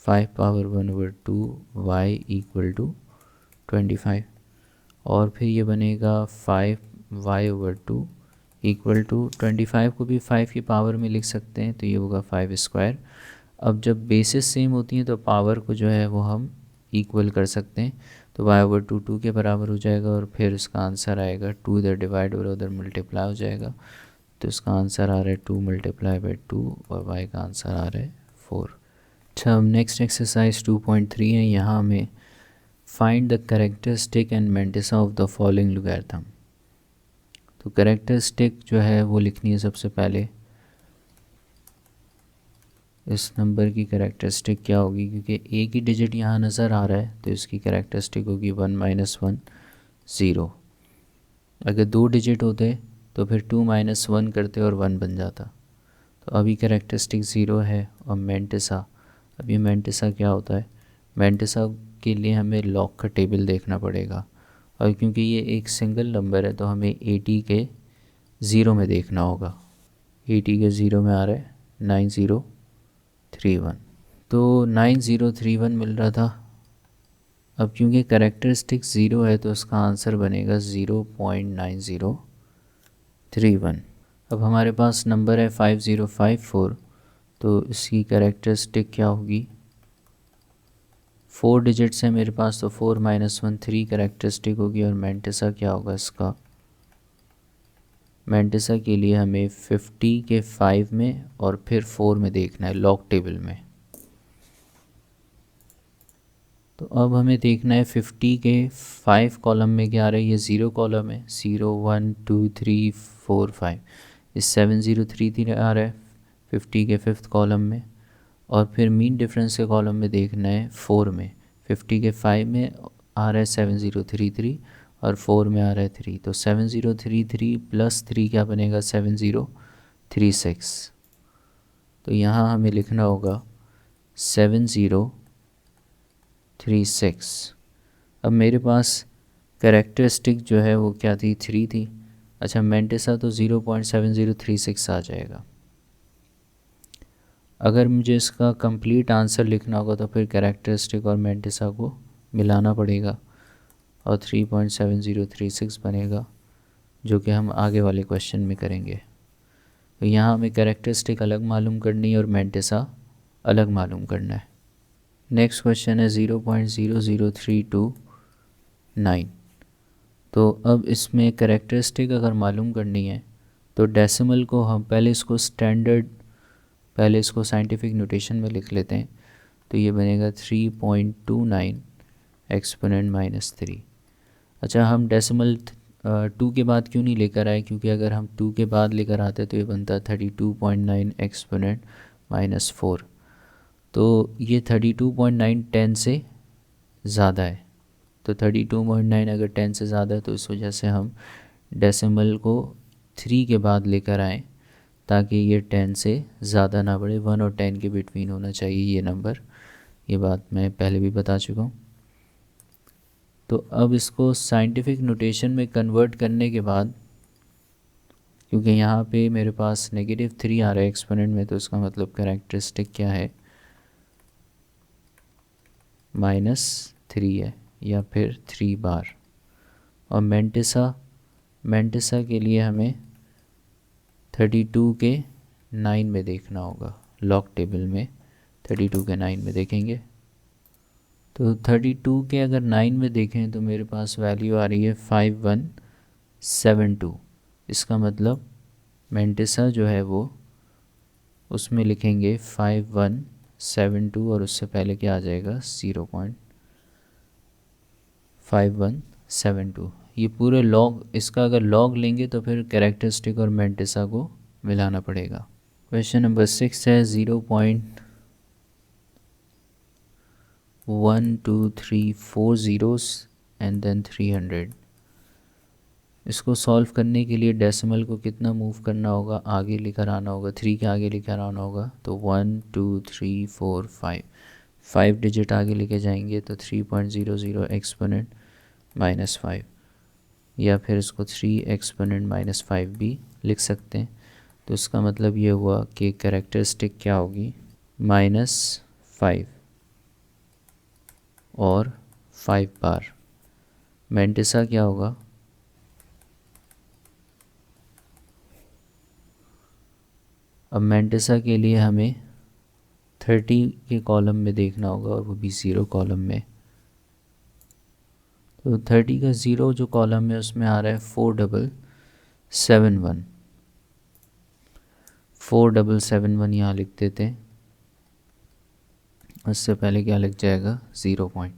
5 power 1/2 y equal to 25, और फिर ये बनेगा 5y/2 इक्वल टू 25 को भी 5 की पावर में लिख सकते हैं तो ये होगा 5 स्क्वायर। अब जब बेसिस सेम होती हैं तो पावर को जो है वो हम इक्वल कर सकते हैं, तो y/2 2 के बराबर हो जाएगा और फिर इसका आंसर आएगा 2 इधर डिवाइड और उधर मल्टीप्लाई हो जाएगा, तो इसका आंसर आ रहा है 2 × 2 और y का आंसर आ रहा है 4। अच्छा, हम नेक्स्ट एक्सरसाइज 2.3 है, यहाँ हमें find the characteristic and mantissa of the following logarithm. तो कैरेक्टरिस्टिक जो है वो लिखनी है सबसे पहले, इस नंबर की कैरेक्टरिस्टिक क्या होगी, क्योंकि a की डिजिट यहाँ नज़र आ रहा है तो इसकी कैरेक्टरिस्टिक होगी 1 - 1 0। अगर 2 डिजिट होते तो फिर 2 - 1 करते और 1 बन जाता। तो अभी कैरेक्टरिस्टिक 0 है। और मैंटिसा, अब ये मैंटिसा क्या होता है, मैंटिसा के लिए हमें लॉग का टेबल देखना पड़ेगा, और क्योंकि ये एक सिंगल नंबर है तो हमें 80 के 0 में देखना होगा। 80 के 0 में आ रहा है 9031, तो 9031 मिल रहा था। अब क्योंकि कैरेक्टरिस्टिक 0 है तो उसका आंसर बनेगा 0.9031। अब हमारे पास नंबर है 5054, तो इसकी कैरेक्टरिस्टिक क्या होगी, 4 डिजिट्स है मेरे पास तो 4 - 1 3 कैरेक्टरिस्टिक होगी। और मैंटिसा क्या होगा इसका, मैंटिसा के लिए हमें 50 के 5 में और फिर 4 में देखना है लॉग टेबल में। तो अब हमें देखना है 50 के 5 कॉलम में क्या आ रहा है, ये 0 कॉलम है, 0 1 2 3 4 5, इस 7033 आ रहा है 50 के 5th कॉलम में। और फिर मीन डिफरेंस के कॉलम में देखना है 4 में, 50 के 5 में आ रहा है 7033 और 4 में आ रहा है 3, तो 7033 + 3 क्या बनेगा 7036। तो यहाँ हमें लिखना होगा 7036। अब मेरे पास कैरेक्टरिस्टिक जो है वो क्या थी, 3 थी। अच्छा, मैंटिसा तो 0.7036 आ जाएगा। अगर मुझे इसका कंप्लीट आंसर लिखना होगा तो फिर कैरेक्टरिस्टिक और मैंटिसा को मिलाना पड़ेगा और 3.7036 बनेगा, जो कि हम आगे वाले क्वेश्चन में करेंगे। तो यहाँ हमें कैरेक्टरिस्टिक अलग मालूम करनी है और मैंटिसा अलग मालूम करना है। नेक्स्ट क्वेश्चन है 0.00329। तो अब इसमें कैरेक्टरिस्टिक अगर मालूम करनी है तो डेसिमल को हम पहले इसको साइंटिफिक नोटेशन में लिख लेते हैं। तो ये बनेगा 3.29 एक्सपोनेंट -3। अच्छा, हम डेसिमल 2 के बाद क्यों नहीं लेकर आए, क्योंकि अगर हम 2 के बाद लेकर आते तो ये बनता 32.9 एक्सपोनेंट -4। तो ये 32.9 10 से ज़्यादा है, तो 32.9 अगर 10 से ज़्यादा है तो इस वजह से हम डेसिमल को 3 के बाद लेकर आएँ ताकि ये 10 से ज़्यादा ना बढ़े, 1 और 10 के बिटवीन होना चाहिए ये नंबर। ये बात मैं पहले भी बता चुका हूँ। तो अब इसको साइंटिफिक नोटेशन में कन्वर्ट करने के बाद, क्योंकि यहाँ पे मेरे पास -3 आ रहा है एक्सपोनेंट में, तो इसका मतलब कैरेक्टरिस्टिक क्या है, -3 है। या फिर 3 बार। और मेंटिसा के लिए हमें 32 के 9 में देखना होगा। लॉग टेबल में 32 के 9 में देखेंगे तो 32 के अगर 9 में देखें तो मेरे पास वैल्यू आ रही है 5172। इसका मतलब मेंटिसा जो है वो उसमें लिखेंगे 5172 और उससे पहले क्या आ जाएगा 0.5172। ये पूरे लॉग, इसका अगर लॉग लेंगे तो फिर कैरेक्टरिस्टिक और मेंटिसा को मिलाना पड़ेगा। क्वेश्चन नंबर 6 है 0.1234 zeros एंड देन 300। इसको सॉल्व करने के लिए डेसिमल को कितना मूव करना होगा, आगे लेकर आना होगा, 3 के आगे लेकर आना होगा। तो 1 2 3 4 5 डिजिट आगे लेके जाएंगे तो 3.00 एक्सपोनेंट -5, या फिर इसको 3 एक्सपोनेंट -5 भी लिख सकते हैं। तो इसका मतलब ये हुआ कि कैरेक्टरिस्टिक क्या होगी -5 और 5 बार। मेंटिसा क्या होगा अब मेंटिसा के लिए हमें 30 के कॉलम में देखना होगा और वो भी 0 कॉलम में। तो 30 का 0 जो कॉलम है उसमें आ रहा है 4771। 4771 यहाँ लिख देते हैं, उससे पहले क्या लिख जाएगा 0 पॉइंट।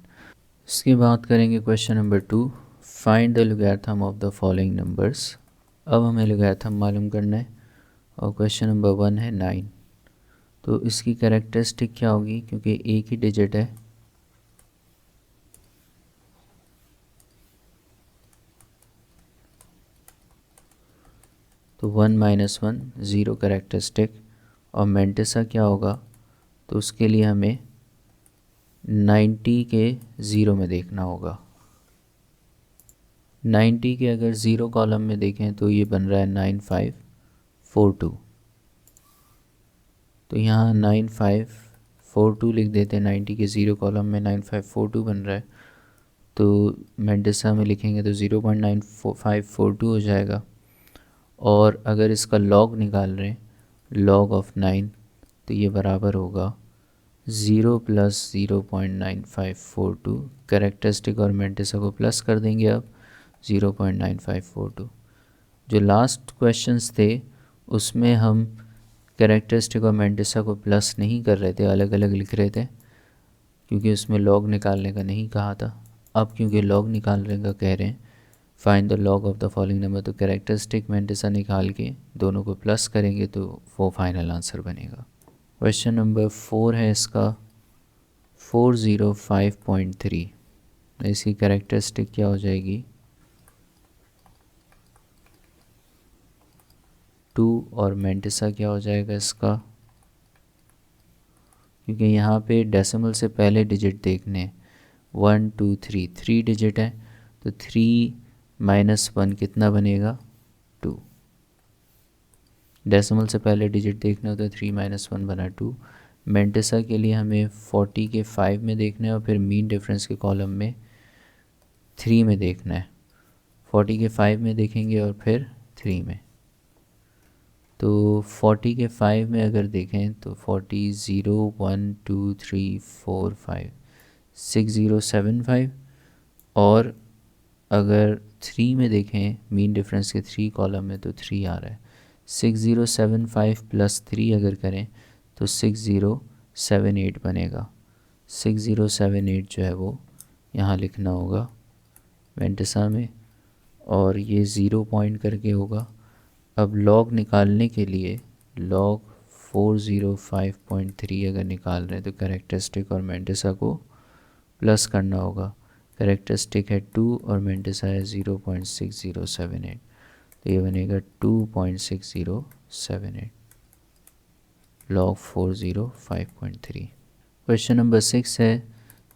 इसकी बात करेंगे question number 2, find the logarithm of the following numbers. अब हमें लोगैरिथम मालूम करना है और क्वेश्चन नंबर 1 है 9। तो इसकी कैरेक्टरिस्टिक क्या होगी, क्योंकि एक ही डिजिट है तो 1 - 1 0 कैरेक्टरिस्टिक। और मेंटिसा क्या होगा, तो उसके लिए हमें 90 के 0 में देखना होगा। 90 के अगर 0 कॉलम में देखें तो ये बन रहा है 9542। तो यहाँ 9542 लिख देते हैं, 90 के 0 कॉलम में 9542 बन रहा है। तो मेंटिसा में लिखेंगे तो 0.9542 हो जाएगा। और अगर इसका लॉग निकाल रहे हैं, लॉग ऑफ 9, तो ये बराबर होगा 0 + 0.9542। कैरेक्टरिस्टिक और मेंटिसा को प्लस कर देंगे अब 0.9542। जो लास्ट क्वेश्चंस थे उसमें हम कैरेक्टरिस्टिक और मेंटिसा को प्लस नहीं कर रहे थे, अलग अलग लिख रहे थे, क्योंकि उसमें लॉग निकालने का नहीं कहा था। अब क्योंकि लॉग निकालने का कह रहे हैं, find the log of the following number, तो कैरेक्टरिस्टिक मेंटिसा निकाल के दोनों को प्लस करेंगे तो वो फाइनल आंसर बनेगा। क्वेश्चन नंबर 4 है इसका 405.3। इसकी कैरेक्टरिस्टिक क्या हो जाएगी 2 और मेंटिसा क्या हो जाएगा इसका, क्योंकि यहाँ पे डेसिमल से पहले डिजिट देखने 1 2 3 डिजिट है तो 3 - 1 कितना बनेगा 2। डेसिमल से पहले डिजिट देखना होता है, 3 - 1 बना 2। मेंटिसा के लिए हमें 40 के 5 में देखना है और फिर मीन डिफरेंस के कॉलम में 3 में देखना है। 40 के 5 में देखेंगे और फिर 3 में। तो 40 के 5 में अगर देखें तो 40 0 1 2 3 4 5 6075। और अगर 3 में देखें मीन डिफरेंस के 3 कॉलम में तो 3 आ रहा है। 6075 + 3 अगर करें तो 6078 बनेगा। 6078 जो है वो यहाँ लिखना होगा मेंटिसा में, और ये 0 पॉइंट करके होगा। अब लॉग निकालने के लिए लॉग 405.3 अगर निकाल रहे हैं तो कैरेक्टरिस्टिक और मेंटिसा को प्लस करना होगा। कैरेक्टरिस्टिक है 2 और मेंटिसा है 0.6078, तो ये बनेगा 2.6078 लॉग 405.3। क्वेश्चन नंबर 6 है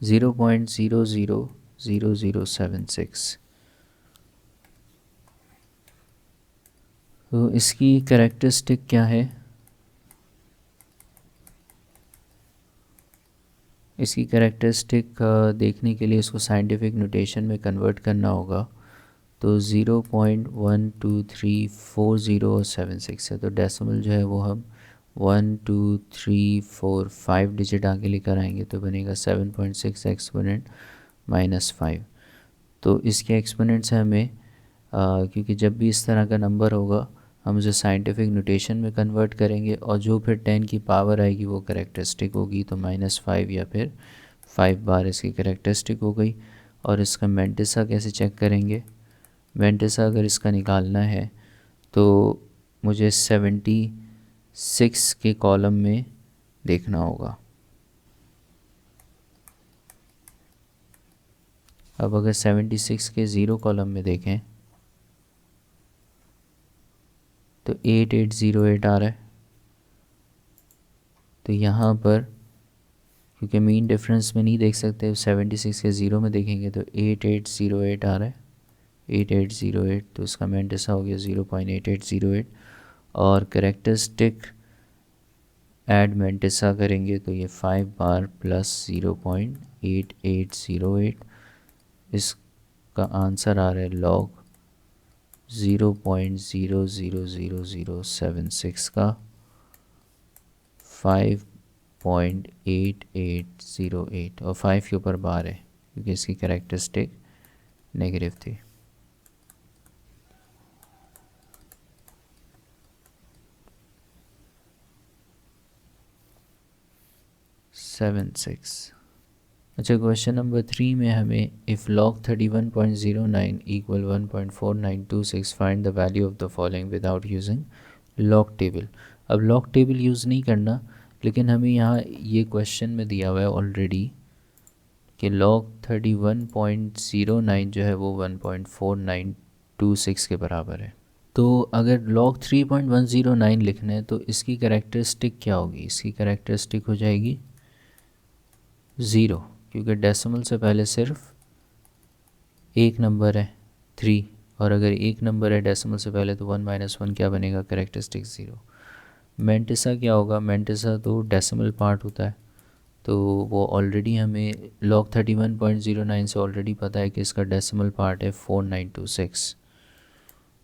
0.000076। तो इसकी कैरेक्टरिस्टिक क्या है, इसकी कैरेक्टरिस्टिक देखने के लिए इसको साइंटिफिक नोटेशन में कन्वर्ट करना होगा। तो 0.123407 है, तो डेसिमल जो है वो हम 1 2 3 4 5 डिजिट आगे लेकर आएंगे तो बनेगा 7.6 एक्सपोनेंट -5। तो इसके एक्सपोनेंट से हमें क्योंकि जब भी इस तरह का नंबर होगा हम उसे साइंटिफिक नोटेशन में कन्वर्ट करेंगे और जो फिर 10 की पावर आएगी वो कैरेक्टरिस्टिक होगी, तो -5 या फिर 5 बार इसकी कैरेक्टरिस्टिक हो गई। और इसका मेंटिसा कैसे चेक करेंगे? मेंटिसा अगर इसका निकालना है तो मुझे 76 के कॉलम में देखना होगा। अब अगर 76 के 0 कॉलम में देखें तो 8808 आ रहा है। तो यहाँ पर क्योंकि मीन डिफरेंस में नहीं देख सकते, 76 के 0 में देखेंगे तो 8808 आ रहा है, 8808। तो इसका मेंटिसा हो गया 0.8808। और कैरेक्टरिस्टिक ऐड मेंटिसा करेंगे तो ये 5 बार प्लस 0.8808। इसका आंसर आ रहा है लॉग 0.000076 का 5.8808 और 5 के ऊपर बार है क्योंकि इसकी कैरेक्टरिस्टिक नेगेटिव थी। अच्छा, क्वेश्चन नंबर 3 में हमें if log 31.09 equal 1.4926 find the value of the following without using log table. अब लॉग टेबल यूज़ नहीं करना, लेकिन हमें यहाँ ये क्वेश्चन में दिया हुआ है ऑलरेडी कि log 31.09 जो है वो 1.4926 के बराबर है। तो अगर log 3.109 लिखना है तो इसकी कैरेक्टरिस्टिक क्या होगी? इसकी कैरेक्टरिस्टिक हो जाएगी 0, क्योंकि डेसिमल से पहले सिर्फ एक नंबर है 3, और अगर एक नंबर है डेसिमल से पहले तो 1 - 1 क्या बनेगा? कैरेक्टरिस्टिक 0। मेंटिसा क्या होगा? मेंटिसा तो डेसिमल पार्ट होता है, तो वो ऑलरेडी हमें log 31.09 से ऑलरेडी पता है कि इसका डेसिमल पार्ट है 4926।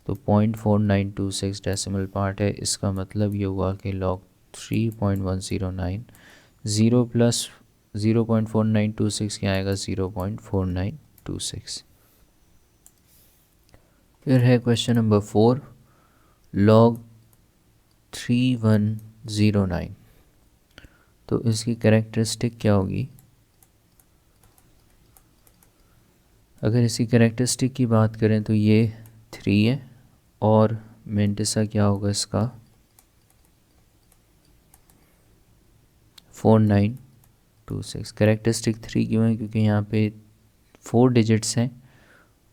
तो 0.4926 डेसिमल पार्ट है। इसका मतलब ये हुआ कि log 3.109 0 प्लस 0.4926 क्या आएगा? 0.4926। फिर है क्वेश्चन नंबर 4, log 3109। तो इसकी कैरेक्टरिस्टिक क्या होगी? अगर इसकी कैरेक्टरिस्टिक की बात करें तो ये 3 है और मेंटिसा क्या होगा इसका? 4926। कैरेक्टरिस्टिक 3 क्यों है? क्योंकि यहाँ पे 4 डिजिट्स हैं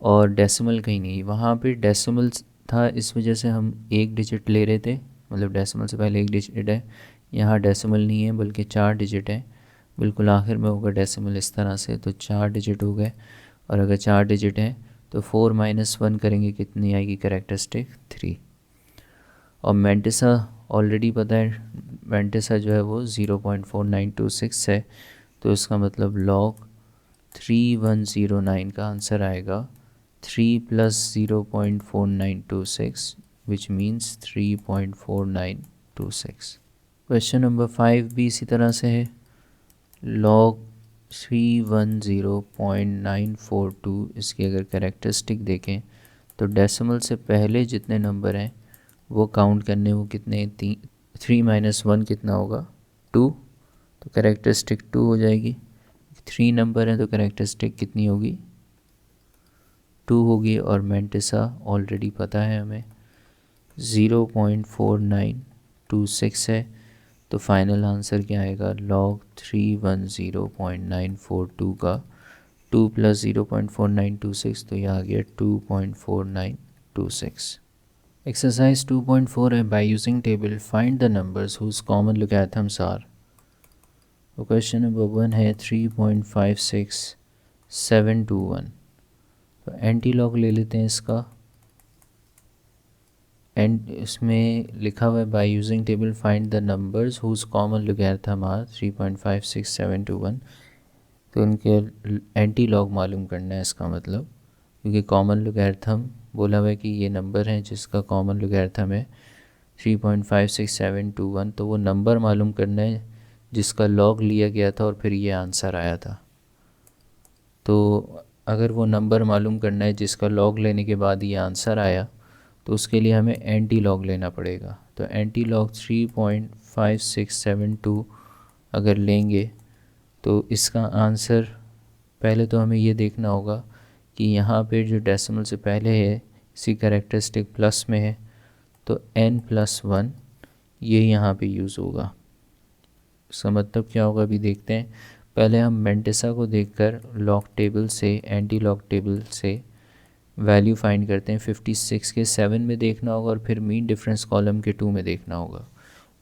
और डेसिमल कहीं नहीं। वहाँ पे डेसिमल था, इस वजह से हम एक डिजिट ले रहे थे, मतलब डेसिमल से पहले एक डिजिट है। यहाँ डेसिमल नहीं है बल्कि 4 डिजिट है, बिल्कुल आखिर में होगा डेसिमल इस तरह से, तो 4 डिजिट हो गए। और अगर 4 डिजिट हैं तो 4 - 1 करेंगे, कितनी आएगी? कैरेक्टरिस्टिक 3। और मेंटिसा ऑलरेडी पता है, मेंटिसा जो है वो 0.4926 है, तो इसका मतलब log 3109 का आंसर आएगा 3 + 0.4926 विच मीन्स 3.4926। क्वेश्चन नंबर 5 भी इसी तरह से है। log 310.942 इसकी अगर कैरेक्टरिस्टिक देखें तो डेसिमल से पहले जितने नंबर हैं वो काउंट करने, वो कितने? 3 - 1 कितना होगा? 2। तो कैरेक्टरिस्टिक 2 हो जाएगी। 3 नंबर हैं तो कैरेक्टरिस्टिक कितनी होगी? 2 होगी। और मेंटिसा ऑलरेडी पता है हमें 0.4926 है, तो फाइनल आंसर क्या आएगा? log 310.942 का 2 + 0.4926, तो यह आ गया 2.4926। एक्सरसाइज 2.4 है, by using table find the numbers whose common logarithms are. तो क्वेश्चन नंबर 1 है 3.56721। तो एंटी लॉग ले लेते हैं इसका। एंड इसमें लिखा हुआ है by using table find the numbers whose common logarithm are 3.56721। तो इनके एंटी लॉग मालूम करना है इसका मतलब, क्योंकि कॉमन लोगैरिथम बोला हुआ है कि ये नंबर है जिसका कॉमन लोगैरिथम है 3.56721, तो वो नंबर मालूम करना है जिसका लॉग लिया गया था और फिर ये आंसर आया था। तो अगर वो नंबर मालूम करना है जिसका लॉग लेने के बाद ये आंसर आया, तो उसके लिए हमें एंटी लॉग लेना पड़ेगा। तो एंटी लॉग 3.5672 अगर लेंगे तो इसका आंसर, पहले तो हमें ये देखना होगा कि यहाँ पे जो डेसिमल से पहले है इसी कैरेक्टरिस्टिक प्लस में है, तो n+1 ये यहाँ पे यूज़ होगा। इसका मतलब क्या होगा अभी देखते हैं। पहले हम मेंटिसा को देखकर लॉग टेबल से, एंटी लॉग टेबल से वैल्यू फाइंड करते हैं। 56 के 7 में देखना होगा और फिर मीन डिफरेंस कॉलम के 2 में देखना होगा,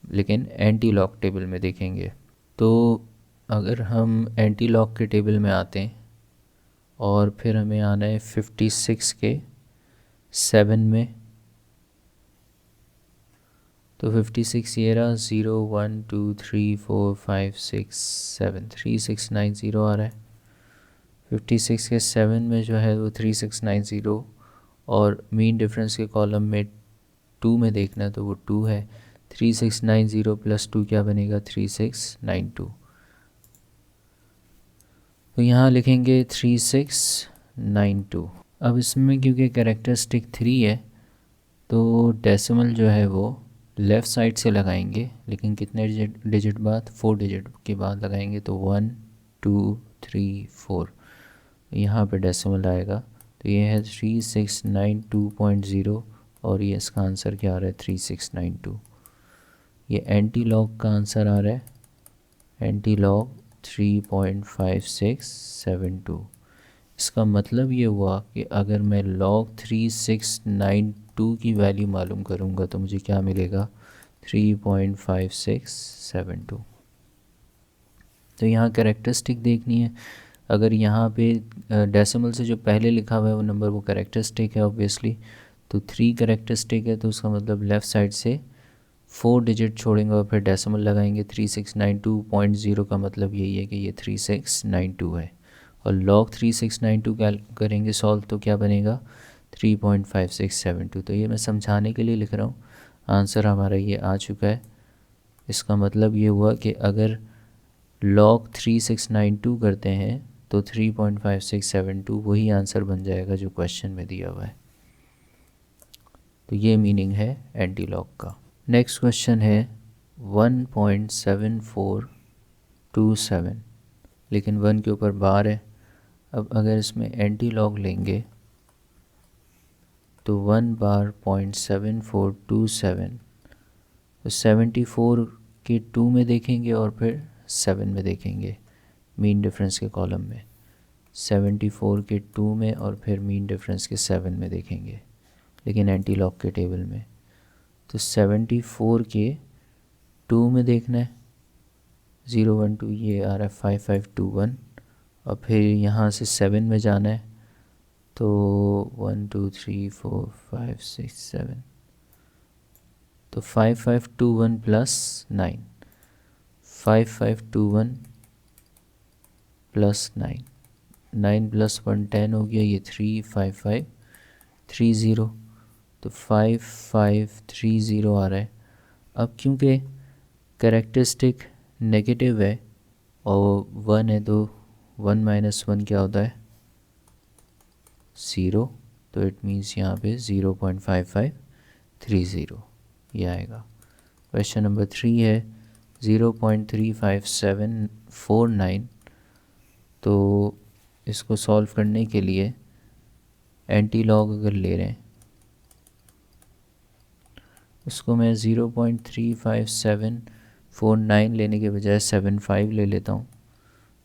लेकिन एंटी लॉग टेबल में देखेंगे। तो अगर हम एंटी लॉग के टेबल में आते हैं और फिर हमें आना है 56 के 7 में, तो 56 ये रहा 0 1 2 3 4 5 6 7 3690 आ रहा है। 56 के 7 में जो है वो 3690 और मीन डिफरेंस के कॉलम में 2 में देखना है तो वो 2 है। 3690 प्लस 2 क्या बनेगा 3692। तो यहाँ लिखेंगे 3692। अब इसमें क्योंकि कैरेक्टरिस्टिक 3 है तो डेसिमल जो है वो लेफ़्ट साइड से लगाएंगे, लेकिन कितने डिजिट बाद, 4 डिजिट के बाद लगाएंगे। तो 1 2 3 4 यहाँ पे डेसिमल आएगा। तो ये है 3692.0 और ये इसका आंसर क्या आ रहा है 3692। ये एंटी लॉग का आंसर आ रहा है, एंटी लॉग 3.5672। इसका मतलब ये हुआ कि अगर मैं लॉग 3692 की वैल्यू मालूम करूँगा तो मुझे क्या मिलेगा 3.5672। तो यहाँ कैरेक्टरिस्टिक देखनी है। अगर यहाँ पे डेसिमल से जो पहले लिखा हुआ है वो नंबर वो कैरेक्टरिस्टिक है ऑब्वियसली, तो 3 कैरेक्टरिस्टिक है, तो उसका मतलब लेफ़्ट साइड से 4 डिजिट छोड़ेंगे और फिर डेसिमल लगाएंगे। 3692.0 का मतलब यही है कि ये 3692 है। और लॉग 3692 कैल करेंगे सॉल्व तो क्या बनेगा 3.5672। तो ये मैं समझाने के लिए लिख रहा हूँ, आंसर हमारा ये आ चुका है। इसका मतलब ये हुआ कि अगर लॉग 3692 करते हैं तो 3.5672 वही आंसर बन जाएगा जो क्वेश्चन में दिया हुआ है। तो ये मीनिंग है एंटी लॉग का। नेक्स्ट क्वेश्चन है 1.7427, लेकिन 1 के ऊपर बार है। अब अगर इसमें एंटी लॉग लेंगे तो 1 बार 0.7427, तो 74 के 2 में देखेंगे और फिर 7 में देखेंगे मीन डिफरेंस के कॉलम में। 74 के 2 में और फिर मीन डिफरेंस के 7 में देखेंगे, लेकिन एंटी लॉग के टेबल में। तो 74 के 2 में देखना है 012, ये आ रहा है 5521, और फिर यहाँ से 7 में जाना है तो 1 2 3 4 5 6 7, तो 5521 प्लस 9, 5521 प्लस 9, 9 प्लस 1 10 हो गया, ये 35530, तो 5530 आ रहा है। अब क्योंकि कैरेक्टरिस्टिक नेगेटिव है और 1 है तो 1 माइनस 1 क्या होता है 0, तो इट मीन्स यहाँ पे 0.5530 ये आएगा। क्वेश्चन नंबर 3 है 0.35749, तो इसको सॉल्व करने के लिए एंटी लॉग अगर ले रहे हैं उसको मैं 0.35749 लेने के बजाय 75 ले लेता हूँ,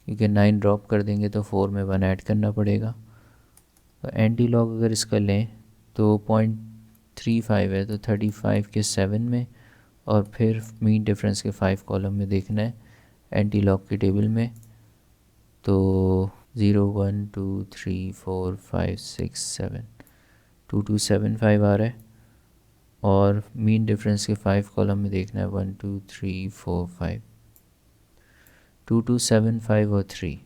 क्योंकि 9 ड्रॉप कर देंगे तो 4 में 1 ऐड करना पड़ेगा। तो एंटी लॉग अगर इसका लें तो 0.35 है, तो 35 के 7 में और फिर मीन डिफरेंस के 5 कॉलम में देखना है एंटी लॉग के टेबल में। तो 0 1 2 3 4 5 6 7 2275 आ रहा है, और मीन डिफरेंस के 5 कॉलम में देखना है 1 2 3 4 5, 2275 और 3।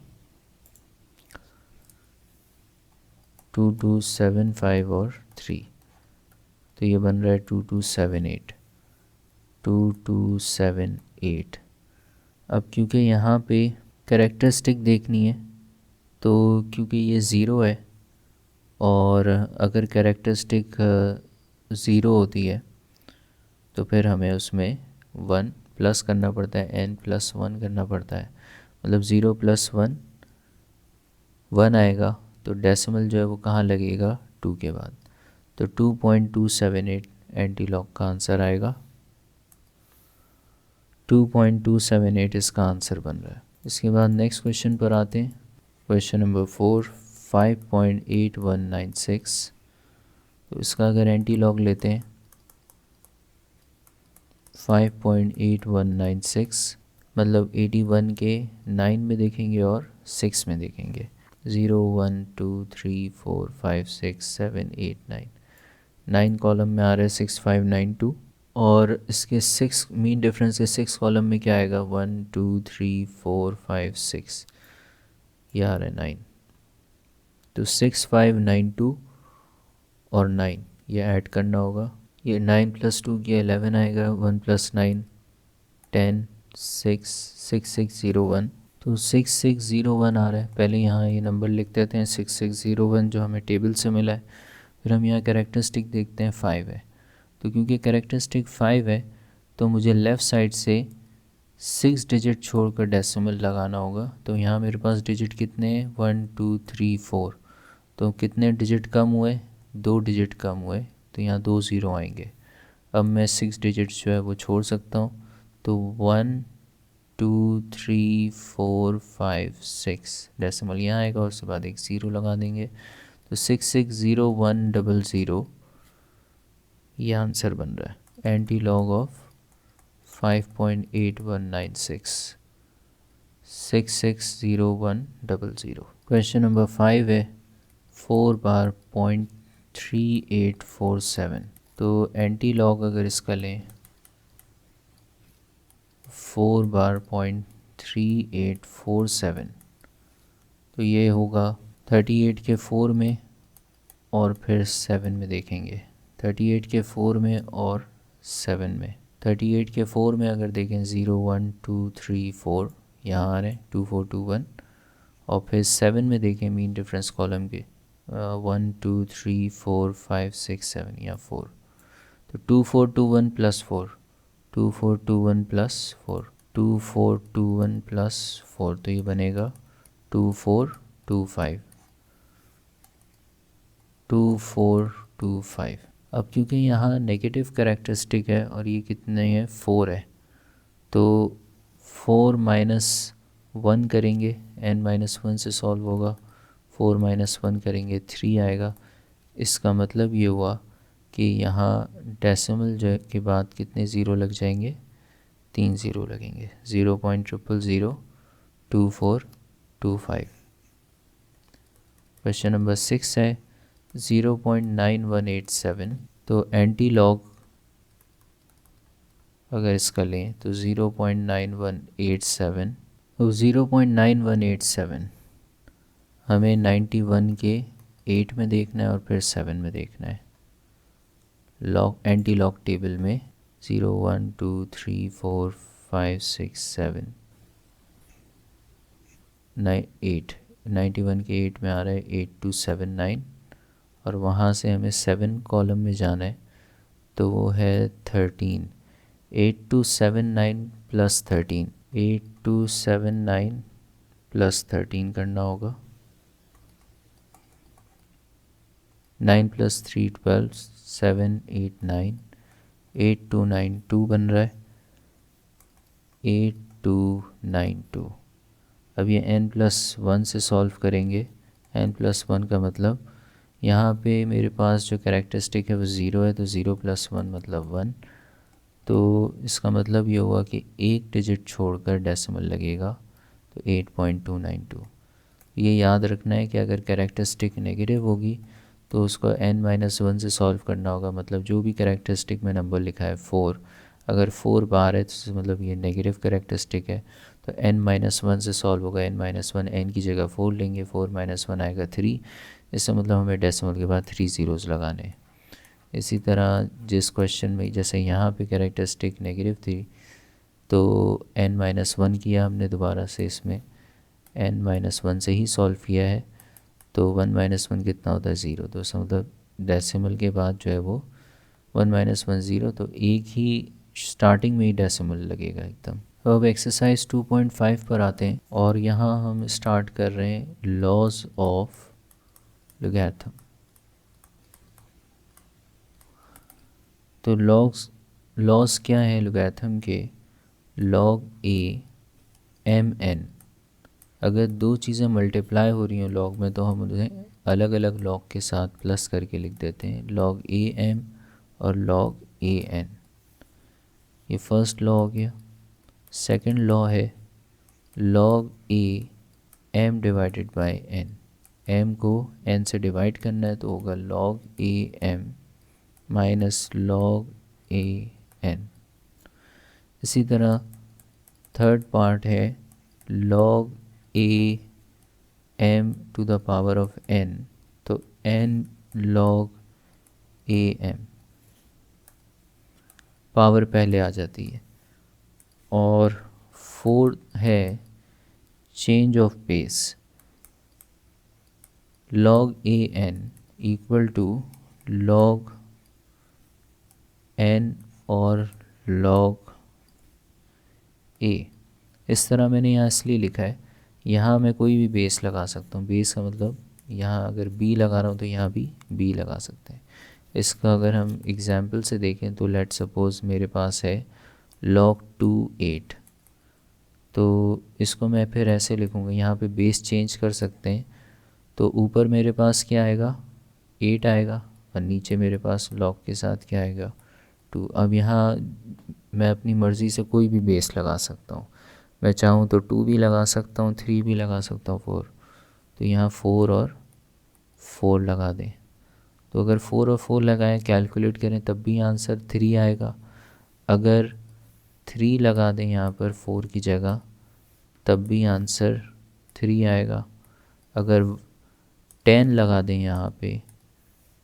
2275 और 3, तो ये बन रहा है 2278, 2278। अब क्योंकि यहाँ पे कैरेक्टरिस्टिक देखनी है, तो क्योंकि ये ज़ीरो है और अगर कैरेक्टरिस्टिक ज़ीरो होती है तो फिर हमें उसमें 1 प्लस करना पड़ता है, n+1 करना पड़ता है, मतलब 0 + 1 1 आएगा, तो डेसिमल जो है वो कहाँ लगेगा, 2 के बाद, तो 2.278 एंटीलॉग का आंसर आएगा। 2.278 इसका आंसर बन रहा है। इसके बाद नेक्स्ट क्वेश्चन पर आते हैं। Question number 4, 5.8196। तो इसका अगर एंटीलॉग लेते हैं 5.8196, मतलब 81 के 9 में देखेंगे और 6 में देखेंगे, 0 1 2 3 4 5 6 7 8 9, 9 कॉलम में आ रहा है 6592, और इसके 6 मीन डिफरेंस के 6 कॉलम में क्या आएगा, 1 2 3 4 5 6, ये आ रहा है 9, तो 6592 और 9 ये ऐड करना होगा, ये 9 + 2 ये 11 आएगा, 1 + 9 10 6 6601, तो 6601 आ रहा है। पहले यहाँ ये नंबर लिख देते हैं 6601 जो हमें टेबल से मिला है। फिर हम यहाँ कैरेक्टरिस्टिक देखते हैं 5 है, तो क्योंकि कैरेक्टरिस्टिक 5 है तो मुझे लेफ़्ट साइड से 6 डिजिट छोड़कर डेसिमल लगाना होगा। तो यहाँ मेरे पास डिजिट कितने हैं, 1 2 3 4, तो कितने डिजिट कम हुए, 2 डिजिट कम हुए, तो यहाँ 2 ज़ीरो आएंगे। अब मैं 6 डिजिट्स जो है वो छोड़ सकता हूँ, तो 1 2 3 4 5 6 डेसिमल यहाँ आएगा और उसके बाद एक ज़ीरो लगा देंगे, तो 660100 ये आंसर बन रहा है। Anti log of 5.8196, 660100। Question number 5 है 4 बार 0.3847। तो एंटी लॉग अगर इसका लें 4 बार 0.3847, तो ये होगा 38 के 4 में और फिर 7 में देखेंगे, 38 के 4 में और 7 में। 38 के 4 में अगर देखें 0 1 2 3 4 यहाँ आ रहे हैं 2 4 2 1, और फिर 7 में देखें मीन डिफरेंस कॉलम के 1 2 3 4 5 6 7 या 4, तो 2 4 2 1 + 4, 2 4 2 1 + 4, 2 4 2 1 + 4, तो ये बनेगा 2 4 2 5, 2 4 2 5। अब क्योंकि यहाँ नेगेटिव कैरेक्टरिस्टिक है और ये कितने हैं, 4 है, तो 4 - 1 करेंगे, n-1 से सॉल्व होगा, 4 - 1 करेंगे 3 आएगा। इसका मतलब ये हुआ कि यहाँ डेसिमल जो के बाद कितने ज़ीरो लग जाएंगे, 3 ज़ीरो लगेंगे, 0.002425। क्वेश्चन नंबर 6 है 0.9187। तो एंटी लॉग अगर इसका लें तो 0.9187, तो 0.9187 हमें 91 के 8 में देखना है और फिर 7 में देखना है। लॉग एंटी लॉग टेबल में 0 1 2 3 4 5 6 7 9 8, 91 के 8 में आ रहा है 8279, और वहाँ से हमें 7 कॉलम में जाना है, तो वो है 13, 8279 + 13, 8279 + 13 करना होगा, 9 + 3 12, 7 8 9, 8292 बन रहा है, 8292। अब ये n+1 से सॉल्व करेंगे, n+1 का मतलब यहाँ पे मेरे पास जो कैरेक्टरिस्टिक है वो 0 है, तो 0 + 1 मतलब 1, तो इसका मतलब ये हुआ कि एक डिजिट छोड़कर डेसिमल लगेगा, तो 8.292। ये याद रखना है कि अगर कैरेक्टरिस्टिक नेगेटिव होगी तो उसको n-1 से सॉल्व करना होगा, मतलब जो भी कैरेक्टरिस्टिक में नंबर लिखा है 4, अगर 4 बार है तो मतलब ये नेगेटिव कैरेक्टरिस्टिक है, तो n-1 से सॉल्व होगा, n-1 n की जगह 4 लेंगे, 4 - 1 आएगा 3। इसका मतलब हमें डेसिमल के बाद 3 ज़ीरोज़ लगाने हैं। इसी तरह जिस क्वेश्चन में जैसे यहाँ पे कैरेक्टरिस्टिक नेगेटिव थी तो n-1 किया हमने दोबारा से, इसमें n-1 से ही सॉल्व किया है, तो 1 - 1 कितना होता है 0। तो इसका मतलब डेसिमल के बाद जो है वो 1 - 1 0, तो एक ही स्टार्टिंग में ही डेसिमल लगेगा एकदम। तो अब एक्सरसाइज 2.5 पर आते हैं और यहाँ हम स्टार्ट कर रहे हैं लॉज ऑफ लॉगरिथम। तो लॉज क्या है लॉगरिथम के? log a mn। अगर दो चीज़ें मल्टीप्लाई हो रही हैं लॉग में तो हम उन्हें अलग अलग लॉग के साथ प्लस करके लिख देते हैं, log a m और log a n। ये फर्स्ट लॉ हो गया। सेकंड लॉ है log a m divided by n। m को n से डिवाइड करना है तो होगा log a m minus log a n। इसी तरह थर्ड पार्ट है log a m to the power of n, तो n log a m, power पहले आ जाती है। और फोर्थ है change of base, log a n equal to log n और log a। इस तरह मैंने यहाँ इसलिए लिखा है, यहाँ मैं कोई भी बेस लगा सकता हूँ। बेस का मतलब यहाँ अगर b लगा रहा हूँ तो यहाँ भी b लगा सकते हैं। इसका अगर हम एग्जाम्पल से देखें तो लेट सपोज़ मेरे पास है log 2 8, तो इसको मैं फिर ऐसे लिखूँगा, यहाँ पे बेस चेंज कर सकते हैं। तो ऊपर मेरे पास क्या आएगा 8 आएगा और नीचे मेरे पास log के साथ क्या आएगा 2। अब यहाँ मैं अपनी मर्ज़ी से कोई भी बेस लगा सकता हूँ, मैं चाहूँ तो 2 भी लगा सकता हूँ, 3 भी लगा सकता हूँ, 4। तो यहाँ 4 और 4 लगा दें, तो अगर 4 और 4 लगाएं कैलकुलेट करें तब भी आंसर 3 आएगा। अगर 3 लगा दें यहाँ पर 4 की जगह तब भी आंसर 3 आएगा। अगर 10 लगा दें यहाँ पे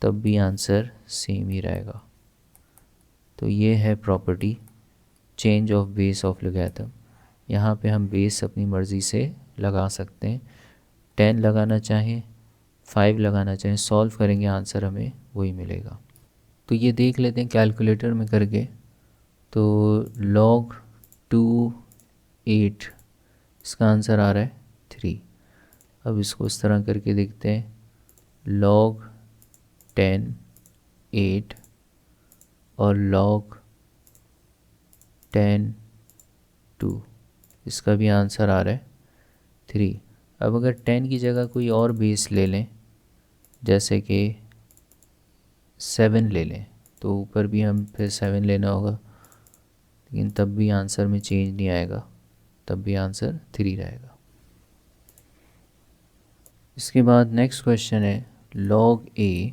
तब भी आंसर सेम ही रहेगा। तो ये है property change of base of logarithm. यहाँ पे हम बेस अपनी मर्ज़ी से लगा सकते हैं, 10 लगाना चाहें 5 लगाना चाहें, सॉल्व करेंगे आंसर हमें वही मिलेगा। तो ये देख लेते हैं कैलकुलेटर में करके। तो log 2 8 इसका आंसर आ रहा है 3। अब इसको इस तरह करके देखते हैं, log 10 8 और log 10 2, इसका भी आंसर आ रहा है 3। अब अगर 10 की जगह कोई और बेस ले लें, जैसे कि 7 ले लें, तो ऊपर भी हम फिर 7 लेना होगा, लेकिन तब भी आंसर में चेंज नहीं आएगा, तब भी आंसर 3 रहेगा। इसके बाद नेक्स्ट क्वेश्चन है log a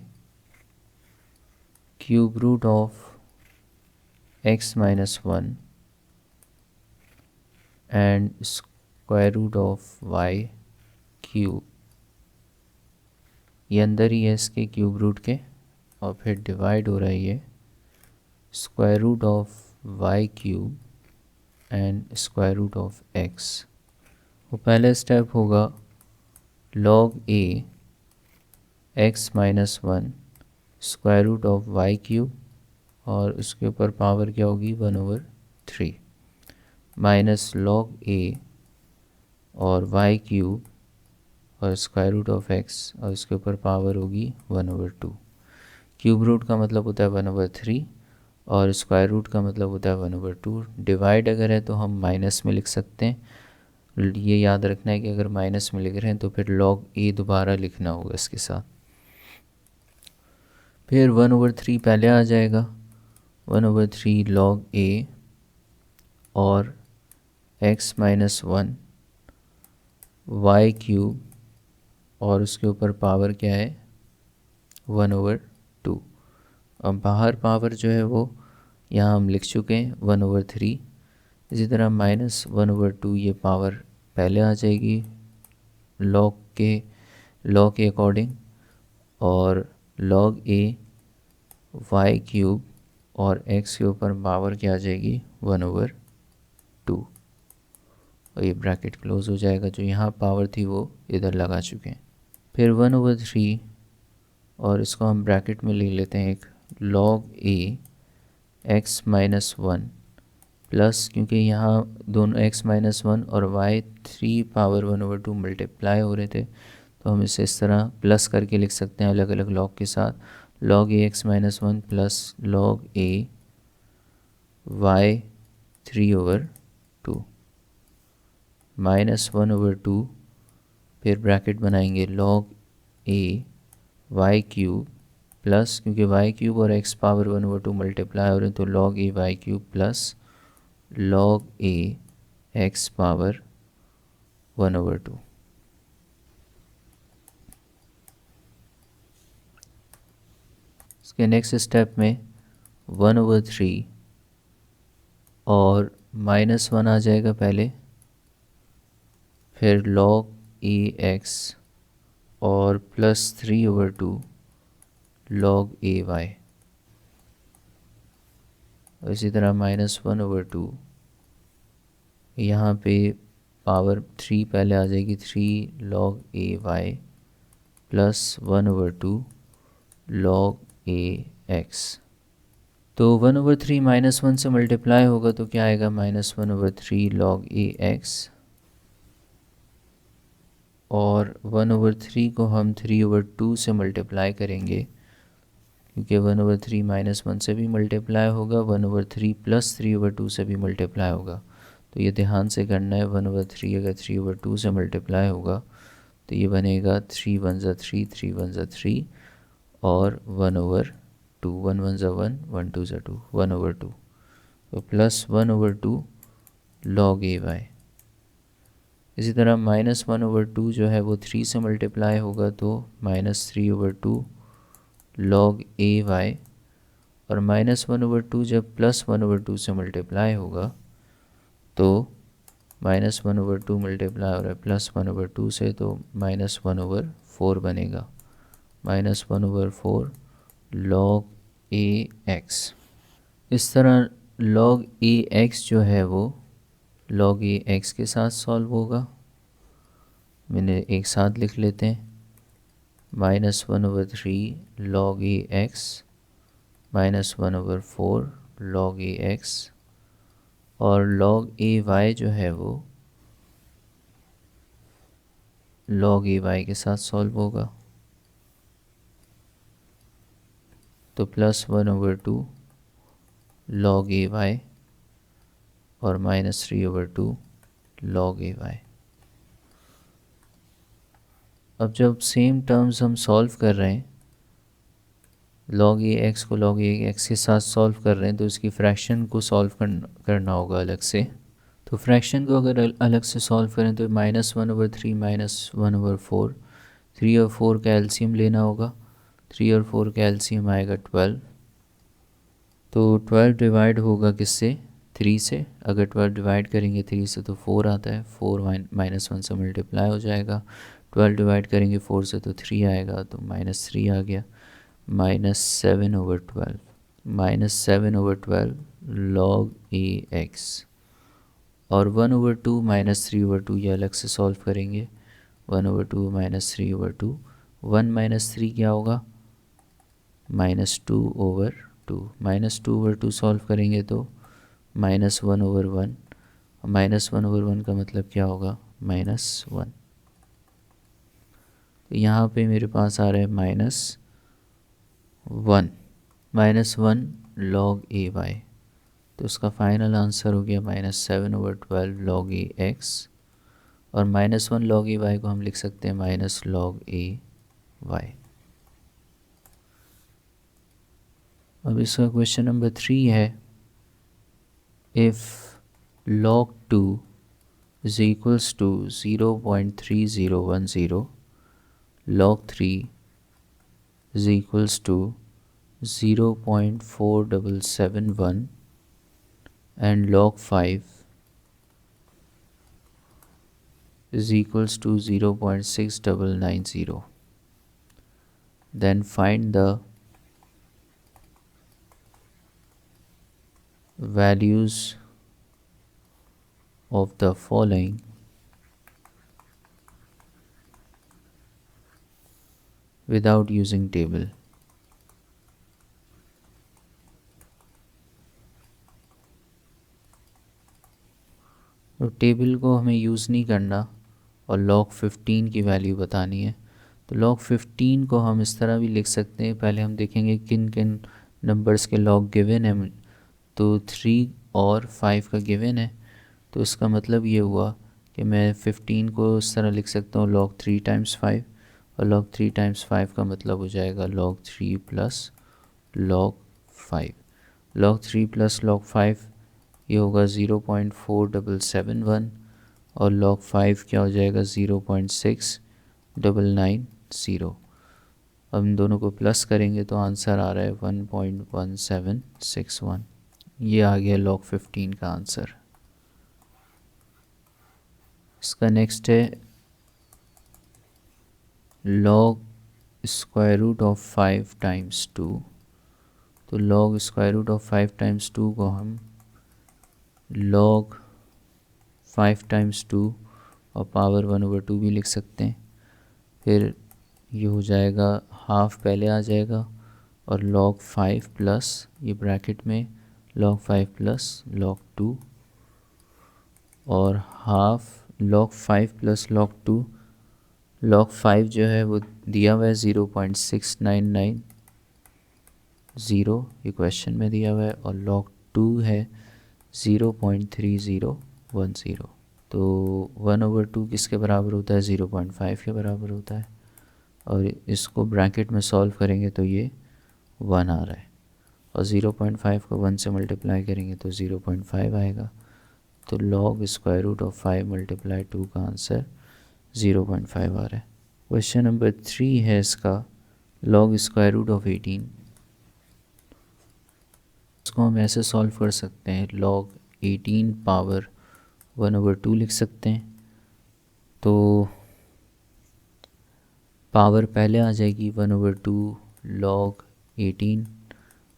cube root of x minus 1 and square root of y cube. ये अंदर ही है इसके क्यूब रूट के, और फिर डिवाइड हो रहा है ये square root of y cube and square root of x। वो पहला स्टेप होगा log a x minus 1 square root of y cube, और उसके ऊपर पावर क्या होगी 1/3 माइनस log a और y क्यूब और स्क्वायर रूट ऑफ x, और इसके ऊपर पावर होगी 1/2। क्यूब रूट का मतलब होता है 1/3 और स्क्वायर रूट का मतलब होता है 1/2। डिवाइड अगर है तो हम माइनस में लिख सकते हैं। ये याद रखना है कि अगर माइनस में लिख रहे हैं तो फिर log a दोबारा लिखना होगा इसके साथ। फिर 1/3 पहले आ जाएगा, 1/3 log a और x माइनस 1 y क्यूब, और उसके ऊपर पावर क्या है 1/2। अब बाहर पावर जो है वो यहाँ हम लिख चुके हैं 1/3, इसी तरह -1/2 ये पावर पहले आ जाएगी लॉग के अकॉर्डिंग, और log a y क्यूब और x के ऊपर पावर क्या आ जाएगी 1/2, और ये ब्रैकेट क्लोज हो जाएगा। जो यहाँ पावर थी वो इधर लगा चुके हैं। फिर 1/3, और इसको हम ब्रैकेट में ले लेते हैं एक log a x - 1 प्लस, क्योंकि यहाँ दोनों x - 1 और y 3 पावर 1/2 मल्टीप्लाई हो रहे थे, तो हम इसे इस तरह प्लस करके लिख सकते हैं अलग अलग लॉग के साथ। log a x - 1 plus log a y 3/2 -1/2, फिर ब्रैकेट बनाएंगे log a y cube plus, क्योंकि y क्यूब और x पावर 1/2 मल्टीप्लाई हो रहे हैं, तो log a y cube plus log a x power 1/2। इसके नेक्स्ट स्टेप में 1/3 और -1 आ जाएगा पहले, फिर log a x और प्लस 3/2 log a y, और इसी तरह -1/2, यहाँ पे पावर 3 पहले आ जाएगी 3 log a y plus 1/2 log a x। तो 1/3 -1 से मल्टीप्लाई होगा तो क्या आएगा -1/3 log a x, और 1/3 को हम 3/2 से मल्टीप्लाई करेंगे, क्योंकि 1/3 -1 से भी मल्टीप्लाई होगा, 1/3 प्लस 3/2 से भी मल्टीप्लाई होगा। तो ये ध्यान से करना है, 1/3 अगर 3/2 से मल्टीप्लाई होगा तो ये बनेगा 3 1 3 3 1 3 और 1/2, 1 1 1 1 2 2 1/2, तो प्लस 1/2 log a y। इसी तरह -1/2 जो है वो 3 से मल्टीप्लाई होगा तो -3/2 log a y, और -1/2 जब +1/2 से मल्टीप्लाई होगा तो -1/2 मल्टीप्लाई हो रहा है +1/2 से, तो -1/4 बनेगा, -1/4 log a x। इस तरह log a x जो है वो log a x के साथ सॉल्व होगा। मैंने एक साथ लिख लेते हैं, -1/3 log a x -1/4 log a x, और log a y जो है वो log a y के साथ सॉल्व होगा, तो +1/2 log a y और -3/2 log a y। अब जब सेम टर्म्स हम सॉल्व कर रहे हैं, log a x को log a x के साथ सॉल्व कर रहे हैं, तो इसकी फ्रैक्शन को सॉल्व करना होगा अलग से। तो फ्रैक्शन को अगर अलग से सॉल्व करें तो -1/3 -1/4, 3 और 4 का एलसीएम लेना होगा। 3 और 4 का एलसीएम आएगा 12, तो 12 डिवाइड होगा किससे 3 से, अगर 12 डिवाइड करेंगे 3 से तो 4 आता है, 4 -1 से मल्टीप्लाई हो जाएगा। 12 डिवाइड करेंगे 4 से तो 3 आएगा, तो -3 आ गया, -7/12 -7/12 log a x, और 1/2 -3/2 ये अलग से सॉल्व करेंगे। 1/2 -3/2, 1 - 3 क्या होगा -2/2, -2/2 सॉल्व करेंगे तो -1/1, -1/1 का मतलब क्या होगा -1। तो यहाँ पे मेरे पास आ रहा है -1 log a y, तो उसका फाइनल आंसर हो गया -7/12 log a x, और -1 log a y को हम लिख सकते हैं -log a y। अब इसका क्वेश्चन नंबर 3 है, if log 2 is equals to 0.3010, log 3 is equals to 0.4771 and log 5 is equals to 0.6990. Then find the values of the following without using table. तो table को हमें यूज़ नहीं करना और log 15 की वैल्यू बतानी है। तो log 15 को हम इस तरह भी लिख सकते हैं। पहले हम देखेंगे किन किन नंबर्स के log गिवन है। तो 3 और 5 का गिवन है, तो इसका मतलब ये हुआ कि मैं 15 को इस तरह लिख सकता हूँ log 3 टाइम्स 5, और log 3 टाइम्स 5 का मतलब हो जाएगा log 3 plus log 5। log 3 plus log 5 ये होगा 0.4771 और log 5 क्या हो जाएगा 0.6990। अब इन दोनों को प्लस करेंगे तो आंसर आ रहा है 1.1761। ये आ गया log 15 का आंसर। इसका नेक्स्ट है log square root of 5 times 2। तो log square root of 5 times 2 को हम log 5 टाइम्स 2 और पावर 1/2 भी लिख सकते हैं। फिर ये हो जाएगा हाफ पहले आ जाएगा और log 5 प्लस ये ब्रैकेट में log 5 प्लस log 2 और half log 5 plus log 2। log 5 जो है वो दिया हुआ है 0.6990, ये क्वेश्चन में दिया हुआ है, और log 2 है 0.3010। तो 1/2 किसके बराबर होता है 0.5 के बराबर होता है, और इसको ब्रैकेट में सॉल्व करेंगे तो ये 1 आ रहा है, और 0.5 को 1 से मल्टीप्लाई करेंगे तो 0.5 आएगा। तो log square root of 5 multiply 2 का आंसर 0.5 आ रहा है। क्वेश्चन नंबर 3 है इसका log स्क्वायर रूट ऑफ 18। इसको हम ऐसे सॉल्व कर सकते हैं, log 18 पावर 1/2 लिख सकते हैं। तो पावर पहले आ जाएगी 1/2 log 18।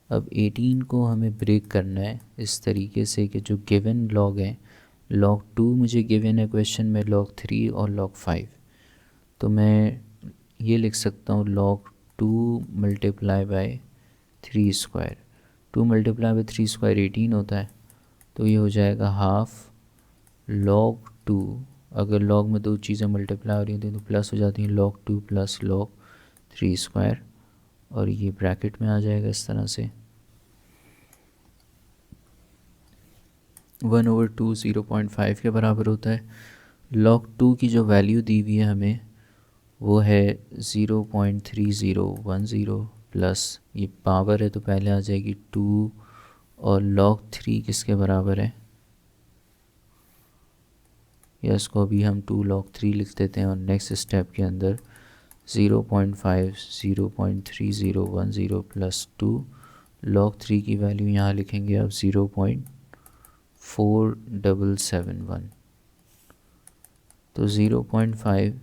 अब 18 को हमें ब्रेक करना है इस तरीके से कि जो गिवन log है, log 2 मुझे गिवन है क्वेश्चन में, log 3 और log 5। तो मैं ये लिख सकता हूँ log 2 multiply by 3 square. 2 multiply by 3 square 18 होता है, तो ये हो जाएगा हाफ log 2। अगर log में दो चीज़ें मल्टीप्लाई हो रही होती हैं तो प्लस हो जाती हैं, log 2 प्लस log 3 स्क्वायर, और ये ब्रैकेट में आ जाएगा इस तरह से। 1/2 0.5 के बराबर होता है। log 2 की जो वैल्यू दी हुई है हमें वो है 0.3010 प्लस ये पावर है तो पहले आ जाएगी 2, और log 3 किसके बराबर है, या इसको अभी हम 2 log 3 लिख देते हैं, और नेक्स्ट स्टेप के अंदर 0.5 0.3010 प्लस 2 log 3 की वैल्यू यहाँ लिखेंगे अब 0.4771। तो 0.5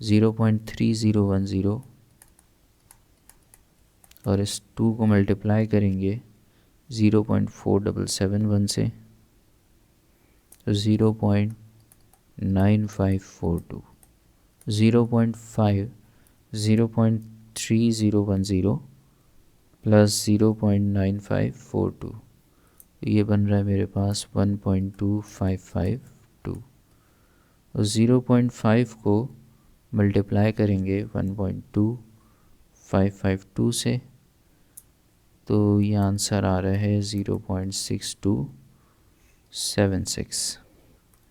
0.3010 और इस 2 को मल्टीप्लाई करेंगे 0.4771 से, तो 0.9542। 0.5 0.3010 प्लस 0.9542, ये बन रहा है मेरे पास 1.2552। और 0.5 को मल्टीप्लाई करेंगे 1.2552 से, तो ये आंसर आ रहा है 0.6276।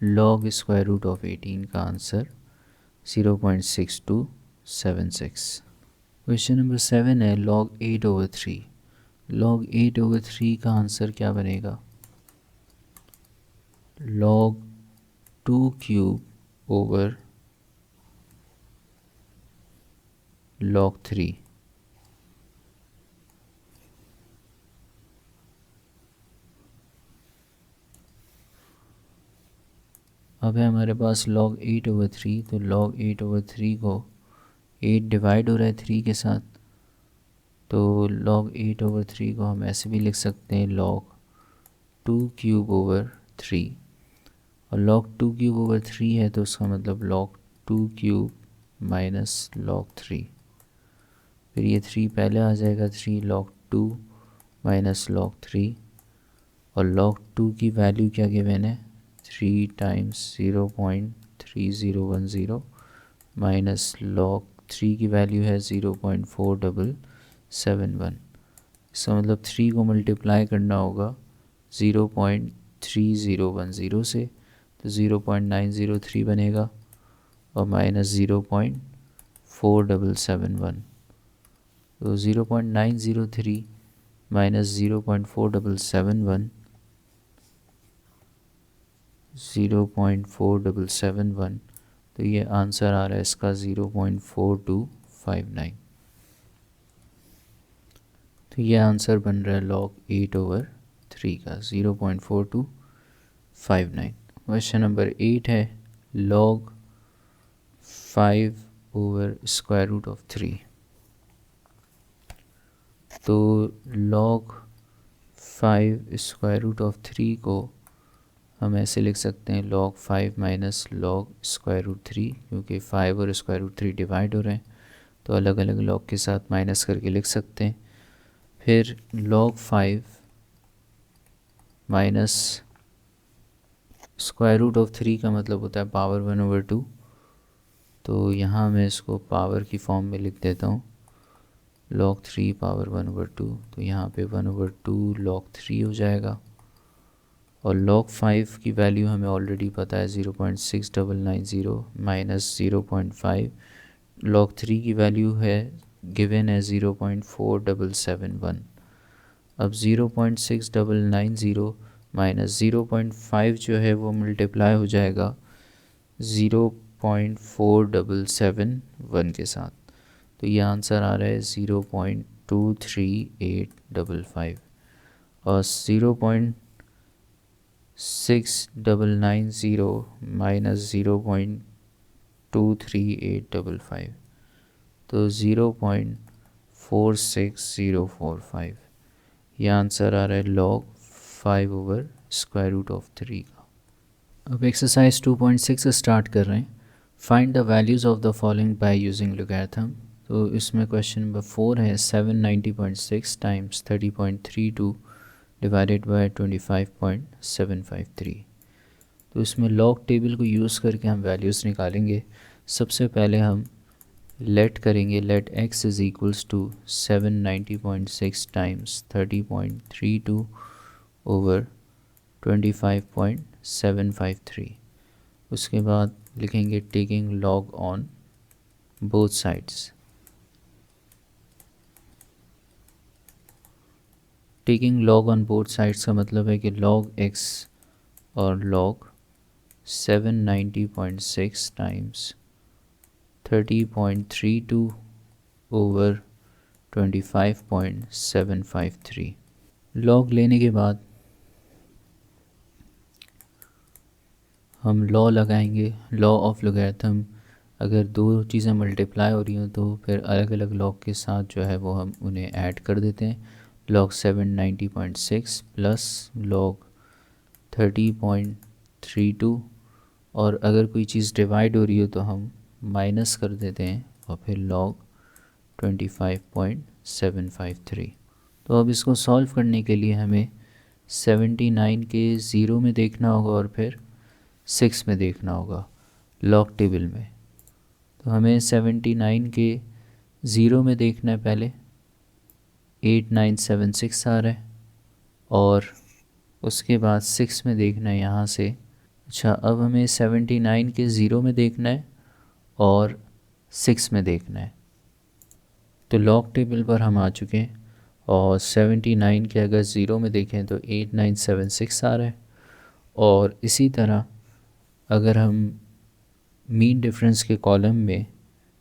log स्क्वायर रूट ऑफ 18 का आंसर 0.6276। क्वेश्चन नंबर 7 है log 8/3। log 8/3 का आंसर क्या बनेगा, log 2 क्यूब ओवर log 3। अब है हमारे पास log 8/3, तो log 8/3 को 8 डिवाइड हो रहा है 3 के साथ, तो log 8/3 को हम ऐसे भी लिख सकते हैं log 2^3, और log 2^3 है तो उसका मतलब log 2³ माइनस log 3, फिर ये 3 पहले आ जाएगा, 3 log 2 माइनस log 3, और log 2 की वैल्यू क्या गिवन है, 3 टाइम्स 0.3010 माइनस log 3 की वैल्यू है 0.4771। इसका मतलब 3 को मल्टीप्लाई करना होगा 0.3010 से, तो 0.903 बनेगा, और माइनस 0.4771, तो 0.903 माइनस 0.477, तो ये आंसर आ रहा है इसका 0.4259। तो ये आंसर बन रहा है log 8/3 का 0.4259। क्वेश्चन नंबर 8 है log 5/√3। तो log 5/√3 को हम ऐसे लिख सकते हैं log 5 माइनस log √3, क्योंकि 5 और √3 डिवाइड हो रहे हैं तो अलग अलग log के साथ माइनस करके लिख सकते हैं। फिर log 5 माइनस √3 का मतलब होता है पावर 1/2, तो यहाँ मैं इसको पावर की फॉर्म में लिख देता हूँ, log 3 पावर 1/2, तो यहाँ पे 1/2 log 3 हो जाएगा, और log 5 की वैल्यू हमें ऑलरेडी पता है 0.6990 माइनस 0.5, log 3 की वैल्यू है गिवन है 0.4771। अब 0.6990 माइनस 0.5 जो है वो मल्टीप्लाई हो जाएगा 0.4771 के साथ, तो ये आंसर आ रहा है 0.23855, और 0.6990 माइनस 0.23855, तो 0.46045, यह आंसर आ रहा है log 5/√3 का। अब एक्सरसाइज 2.6 स्टार्ट कर रहे हैं। Find the values of the following by using logarithm. तो इसमें क्वेश्चन नंबर 4 है 790.6 टाइम्स 30.32 डिवाइडेड बाय 25.753। तो इसमें लॉग टेबल को यूज़ करके हम वैल्यूज़ निकालेंगे। सबसे पहले हम लेट करेंगे, let x is equals to 790.6 times 30.32 over 25.753। उसके बाद लिखेंगे taking log on both sides. Taking log on both sides का मतलब है कि log x और log 790.6 टाइम्स 30.32 ओवर 25.753। लॉग लेने के बाद हम लॉ लगाएंगे, लॉ ऑफ लोगैरिथम। अगर दो चीज़ें मल्टीप्लाई हो रही हों तो फिर अलग अलग लॉग के साथ जो है वो हम उन्हें ऐड कर देते हैं। log 790.6 प्लस log 30.32, और अगर कोई चीज़ डिवाइड हो रही हो तो हम माइनस कर देते हैं, और फिर log 25.753। तो अब इसको सॉल्व करने के लिए हमें 79 के 0 में देखना होगा और फिर 6 में देखना होगा लॉग टेबल में। तो हमें 79 के 0 में देखना है, पहले 8976 आ रहा है, और उसके बाद 6 में देखना है यहाँ से। अच्छा, अब हमें 79 के 0 में देखना है और 6 में देखना है। तो लॉग टेबल पर हम आ चुके हैं, और 79 के अगर 0 में देखें तो 8976 आ रहा है, और इसी तरह अगर हम मीन डिफरेंस के कॉलम में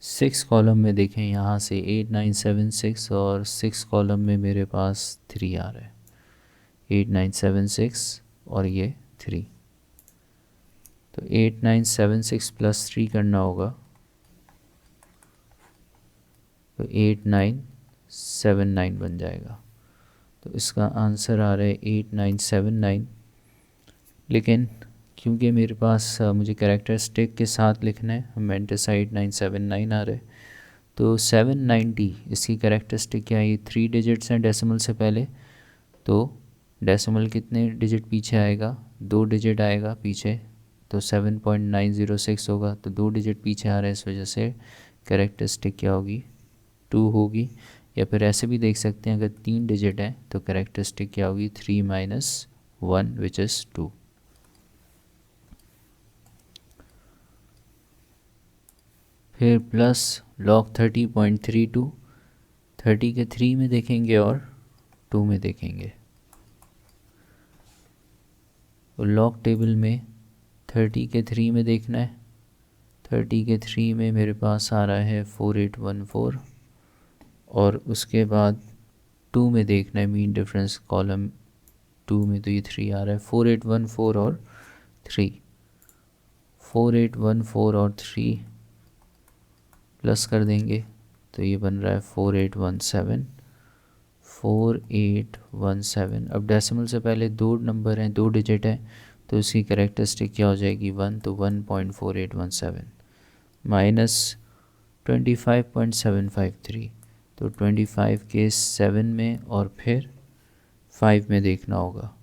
6 कॉलम में देखें, यहाँ से 8976 और 6 कॉलम में मेरे पास 3 आ रहा है, 8976 और ये 3। तो 8976 प्लस 3 करना होगा, तो 8979 बन जाएगा। तो इसका आंसर आ रहा है 8979। लेकिन क्योंकि मेरे पास मुझे कैरेक्टरिस्टिक के साथ लिखना है, मेंटिसा 8979 आ रहा है, तो 790 इसकी कैरेक्टरिस्टिक क्या है, ये 3 डिजिट्स हैं डेसिमल से पहले, तो डेसिमल कितने डिजिट पीछे आएगा, 2 डिजिट आएगा पीछे, तो 7.906 होगा, तो 2 डिजिट पीछे आ रहा है, इस वजह से कैरेक्टरिस्टिक क्या होगी, 2 होगी। या फिर ऐसे भी देख सकते हैं, अगर 3 डिजिट है तो कैरेक्टरिस्टिक क्या होगी, 3 माइनस 1 विच इज़ 2। फिर प्लस log 30.32, 30 के 3 में देखेंगे और 2 में देखेंगे। तो log टेबल में 30 के 3 में देखना है, 30 के 3 में मेरे पास आ रहा है 4814, और उसके बाद 2 में देखना है मीन डिफरेंस कॉलम 2 में, तो ये 3 आ रहा है, 4814 और 3, 4814 और 3 प्लस कर देंगे तो ये बन रहा है 4817, 4817। अब डेसिमल से पहले 2 नंबर हैं, 2 डिजिट हैं, तो इसकी कैरेक्टरिस्टिक क्या हो जाएगी, 1, तो 1.4817 माइनस 25.753, तो 25 के 7 में और फिर 5 में देखना होगा।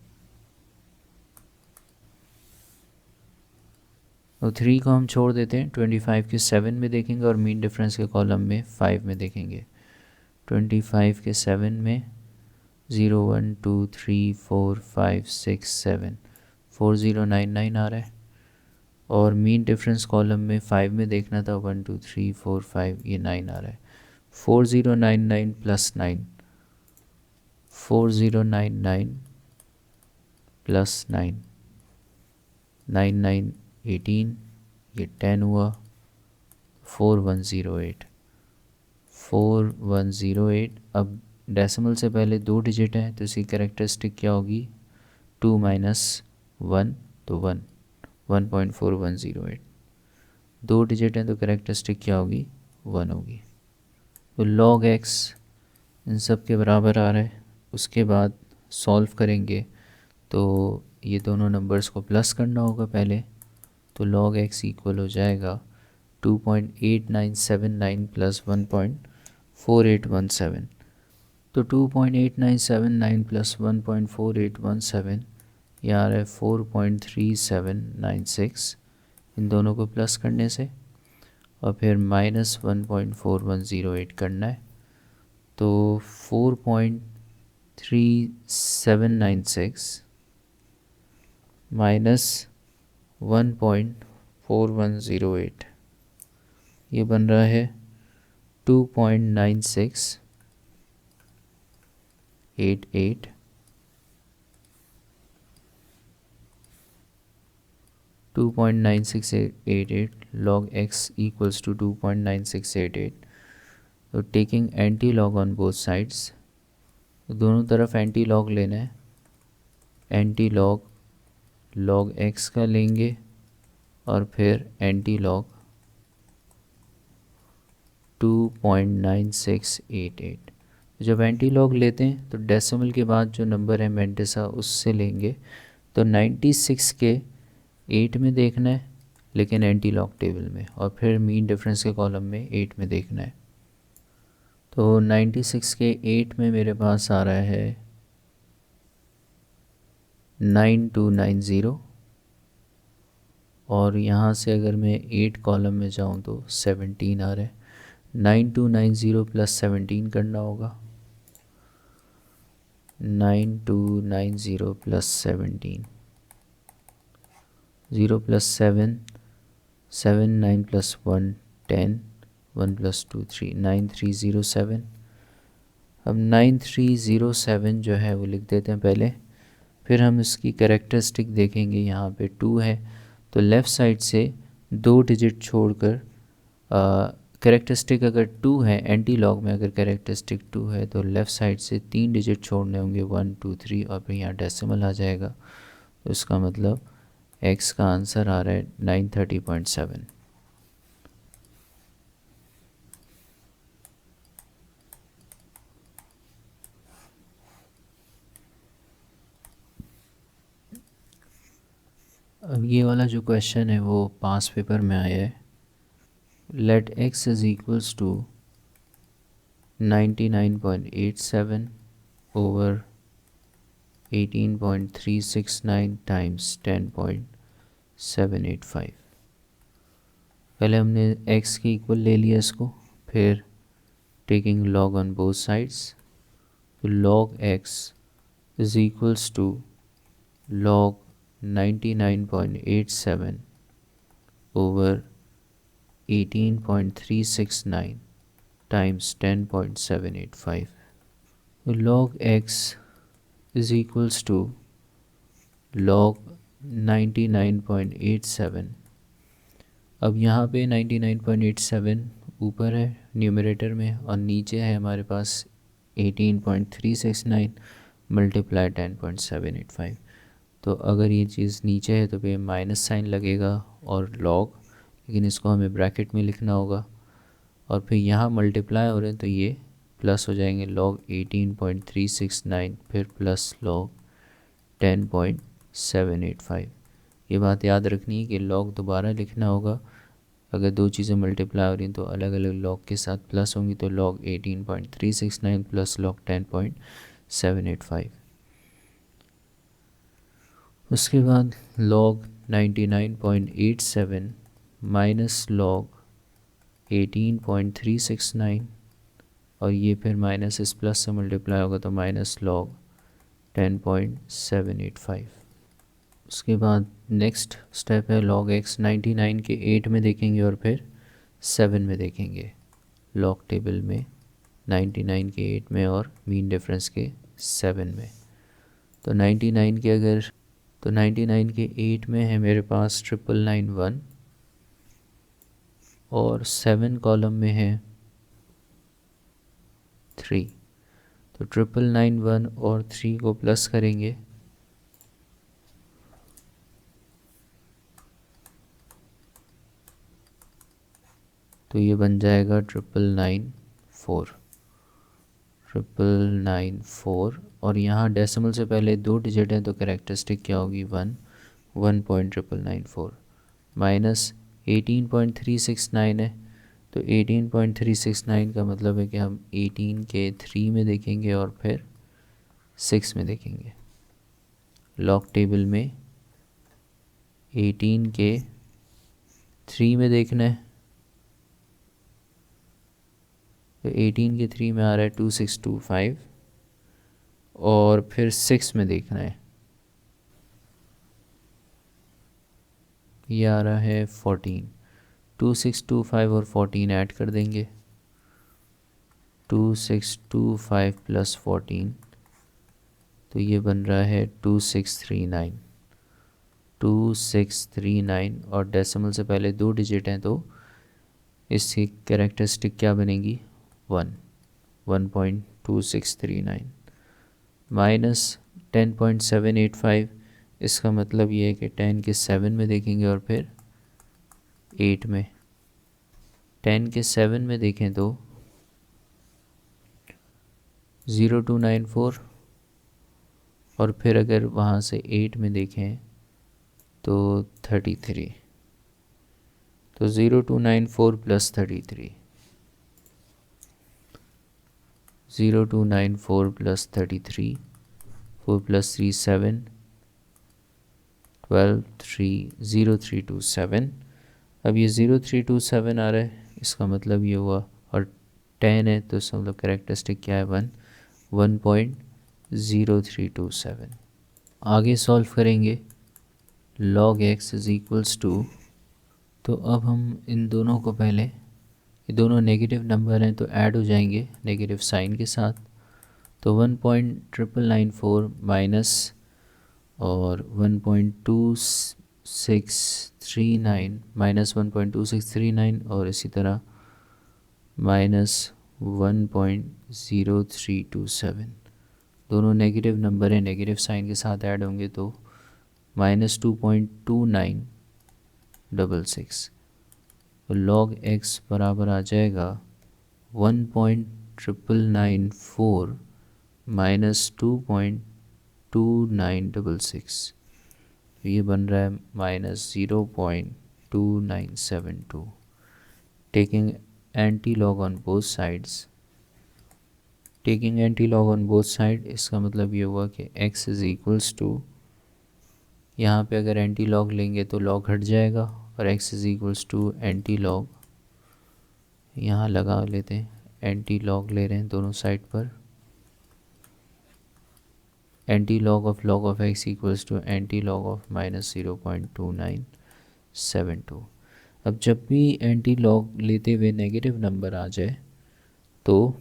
तो 3 को हम छोड़ देते हैं, 25 के 7 में देखेंगे और मीन डिफरेंस के कॉलम में 5 में देखेंगे। 25 के 7 में 0 1 2 3 4 5 6 7 4099 आ रहा है, और मीन डिफरेंस कॉलम में 5 में देखना था, 1 2 3 4 5, ये 9 आ रहा है। 4099 प्लस 9, 4099 प्लस 9, 9 9 18, ये 10 हुआ, 4108, 4108। अब डेसिमल से पहले 2 डिजिट हैं, तो इसकी कैरेक्टरिस्टिक क्या होगी, 2 माइनस 1, तो 1, 1.4108। 2 डिजिट हैं तो कैरेक्टरिस्टिक क्या होगी, 1 होगी। तो log x इन सब के बराबर आ रहा है। उसके बाद सॉल्व करेंगे तो ये दोनों नंबर्स को प्लस करना होगा पहले, तो log x इक्वल हो जाएगा 2.8979 प्लस 1.4817। तो 2.8979 प्लस 1.4817 ये आ रहा है 4.3796, इन दोनों को प्लस करने से, और फिर माइनस 1.4108 करना है, तो 4.3796 माइनस 1.4108 ये बन रहा है 2.9688, 2.9688 log x equals to 2.9688। तो taking anti log on both sides, दोनों तरफ एंटी लॉग लेना है, एंटी लॉग log x का लेंगे और फिर एंटी लॉग 2.9688। जब एंटी लॉग लेते हैं तो डेसिमल के बाद जो नंबर है मेंटिसा उससे लेंगे, तो 96 के 8 में देखना है लेकिन एंटी लॉग टेबल में, और फिर मीन डिफरेंस के कॉलम में 8 में देखना है। तो 96 के 8 में मेरे पास आ रहा है 9290, और यहाँ से अगर मैं 8 कॉलम में जाऊँ तो 17 आ रहा है। 9290 प्लस 17 करना होगा, 9290 प्लस 17, 0 प्लस 7, 7 9 प्लस 1 10, 1 प्लस 2 3, 9307। अब 9307 जो है वो लिख देते हैं पहले, फिर हम इसकी कैरेक्टरिस्टिक देखेंगे। यहाँ पे 2 है तो लेफ़्ट साइड से 2 डिजिट छोड़कर, कैरेक्टरिस्टिक अगर 2 है, एंटी लॉग में अगर कैरेक्टरिस्टिक 2 है तो लेफ़्ट साइड से 3 डिजिट छोड़ने होंगे, 1 2 3, और फिर यहाँ डेसिमल आ जाएगा। तो इसका मतलब x का आंसर आ रहा है 930.7। अब ये वाला जो क्वेश्चन है वो पास पेपर में आया है। Let x is equals to 99.87 over 18.369 times 10.785। पहले हमने x की इक्वल ले लिया इसको, फिर taking log on both sides, तो log x is equals to log 99.87 over 18.369 times 10.785. Log x is equals to log 99.87। अब यहाँ पे 99.87 ऊपर है न्यूमरेटर में और नीचे है हमारे पास 18.369 मल्टीप्लाई 10.785। तो अगर ये चीज़ नीचे है तो पे माइनस साइन लगेगा और लॉग, लेकिन इसको हमें ब्रैकेट में लिखना होगा। और फिर यहाँ मल्टीप्लाई हो रहे हैं तो ये प्लस हो जाएंगे लॉग 18.369 फिर प्लस लॉग 10.785। ये बात याद रखनी है कि लॉग दोबारा लिखना होगा। अगर दो चीज़ें मल्टीप्लाई हो रही हैं तो अलग अलग लॉग के साथ प्लस होंगी, तो लॉग 18.369 प्लस लॉग 10.785। उसके बाद log 99.87 माइनस log 18.369 और ये फिर माइनस इस प्लस से मल्टीप्लाई होगा तो माइनस log 10.785। उसके बाद नेक्स्ट स्टेप है log x 99 के 8 में देखेंगे और फिर 7 में देखेंगे। log टेबल में 99 के 8 में और मीन डिफरेंस के 7 में। तो 99 के 8 में है मेरे पास 9991 और 7 कॉलम में है 3। तो 9991 और 3 को प्लस करेंगे तो ये बन जाएगा 999 और यहाँ डेसिमल से पहले 2 डिजिट हैं तो कैरेक्टरिस्टिक क्या होगी 1.999 माइनस 18.369 है। तो 18.369 का मतलब है कि हम 18 के 3 में देखेंगे और फिर 6 में देखेंगे। लॉग टेबल में 18 के 3 में देखना है तो 18 के 3 में आ रहा है 2625 और फिर 6 में देखना है, ये आ रहा है 14। 2625 और 14 ऐड कर देंगे, 2625 प्लस 14 तो ये बन रहा है 2639 और डेसिमल से पहले 2 डिजिट हैं तो इसकी कैरेक्टरिस्टिक क्या बनेगी 1.2639 माइनस 10.785। इसका मतलब ये है कि 10 के 7 में देखेंगे और फिर 8 में। 10 के 7 में देखें तो 0294 और फिर अगर वहाँ से 8 में देखें तो 33। तो 0294 प्लस 33, 0294 प्लस 33, 4 प्लस 3 7, 12 3 0327। अब ये 0327 आ रहा है, इसका मतलब ये हुआ और 10 है तो इसका मतलब कैरेक्टरिस्टिक क्या है 1.0327। आगे सॉल्व करेंगे log x is equals to, तो अब हम इन दोनों को पहले, ये दोनों नेगेटिव नंबर हैं तो ऐड हो जाएंगे नेगेटिव साइन के साथ। तो 1.999 माइनस और 1.2639 माइनस 1.2639 और इसी तरह माइनस 1.0327 दोनों नेगेटिव नंबर हैं, नेगेटिव साइन के साथ ऐड होंगे तो -2.2966। तो log x बराबर आ जाएगा 1.994 -2.2966। तो ये बन रहा है -0.2972। Taking anti-log on both sides, taking anti-log on both side, इसका मतलब ये हुआ कि x इज़ इक्वल्स टू, यहाँ पे अगर एंटी-लॉग लेंगे तो लॉग हट जाएगा और x is equals to antilog, यहाँ लगा लेते हैं, एंटी-लॉग ले रहे हैं दोनों साइड पर, antilog of x equals to antilog of -0.2972। अब जब भी एंटी-लॉग लेते हुए नेगेटिव नंबर आ जाए तो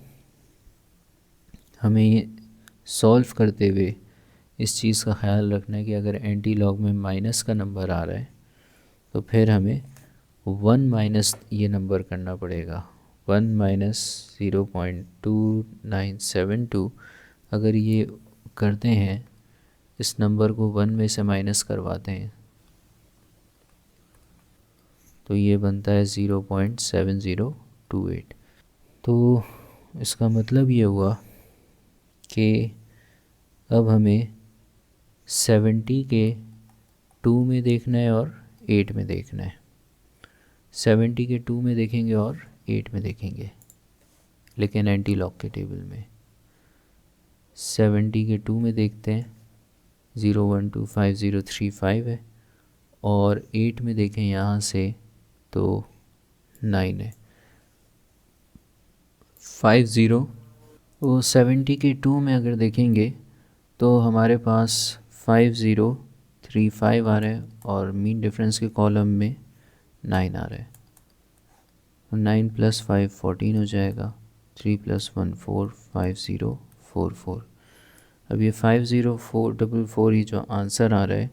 हमें ये सॉल्व करते हुए इस चीज़ का ख्याल रखना है कि अगर एंटी-लॉग में माइनस का नंबर आ रहा है तो फिर हमें 1 माइनस ये नंबर करना पड़ेगा, 1 माइनस 0.2972। अगर ये करते हैं, इस नंबर को 1 में से माइनस करवाते हैं तो ये बनता है 0.7028। तो इसका मतलब ये हुआ कि अब हमें 70 के 2 में देखना है और 8 में देखना है। 70 के 2 में देखेंगे और 8 में देखेंगे, लेकिन एंटी-लॉग के टेबल में 70 के 2 में देखते हैं 0125035 है, और 8 में देखें यहाँ से तो 9 है, 50। तो 70 के 2 में अगर देखेंगे तो हमारे पास 5035 आ रहा है और मीन डिफरेंस के कॉलम में 9 आ रहा है। 9 + 5 14 हो जाएगा, 3 + 1 4, 5044। अब ये 50444 ही जो आंसर आ रहा है,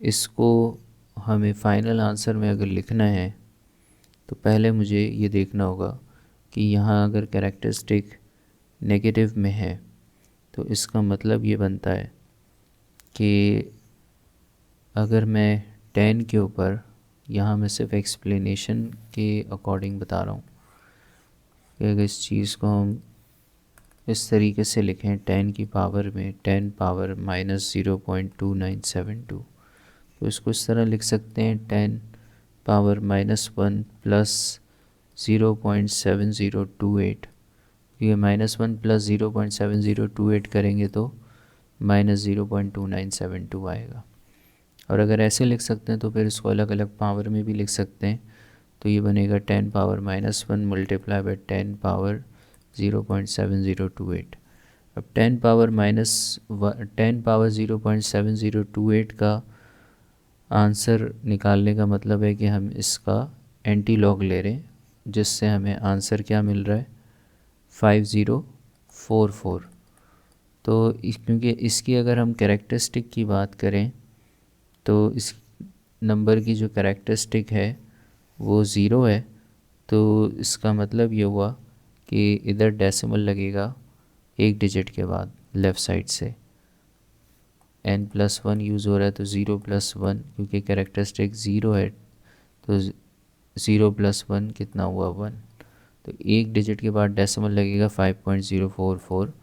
इसको हमें फ़ाइनल आंसर में अगर लिखना है तो पहले मुझे ये देखना होगा कि यहाँ अगर कैरेक्टरिस्टिक नेगेटिव में है तो इसका मतलब ये बनता है कि अगर मैं 10 के ऊपर, यहाँ मैं सिर्फ एक्सप्लेनेशन के अकॉर्डिंग बता रहा हूँ कि अगर इस चीज़ को हम इस तरीके से लिखें 10 की पावर में 10 पावर -0.2972, तो इसको इस तरह लिख सकते हैं 10 पावर -1 प्लस 0.7028। ये -1 प्लस 0.7028 करेंगे तो -0.2972 आएगा। और अगर ऐसे लिख सकते हैं तो फिर इसको अलग अलग पावर में भी लिख सकते हैं, तो ये बनेगा 10 पावर -1 मल्टीप्लाई बाय 10 पावर 0.7028। अब 10 पावर 0.7028 का आंसर निकालने का मतलब है कि हम इसका एंटी-लॉग ले रहे हैं, जिससे हमें आंसर क्या मिल रहा है 5044। तो क्योंकि इसकी अगर हम कैरेक्टरिस्टिक की बात करें तो इस नंबर की जो कैरेक्टरिस्टिक है वो 0 है, तो इसका मतलब ये हुआ कि इधर डेसिमल लगेगा एक डिजिट के बाद लेफ़्ट साइड से, n+1 यूज़ हो रहा है तो 0+1, क्योंकि कैरेक्टरिस्टिक 0 है तो 0+1 कितना हुआ 1, तो एक डिजिट के बाद डेसिमल लगेगा 5.044,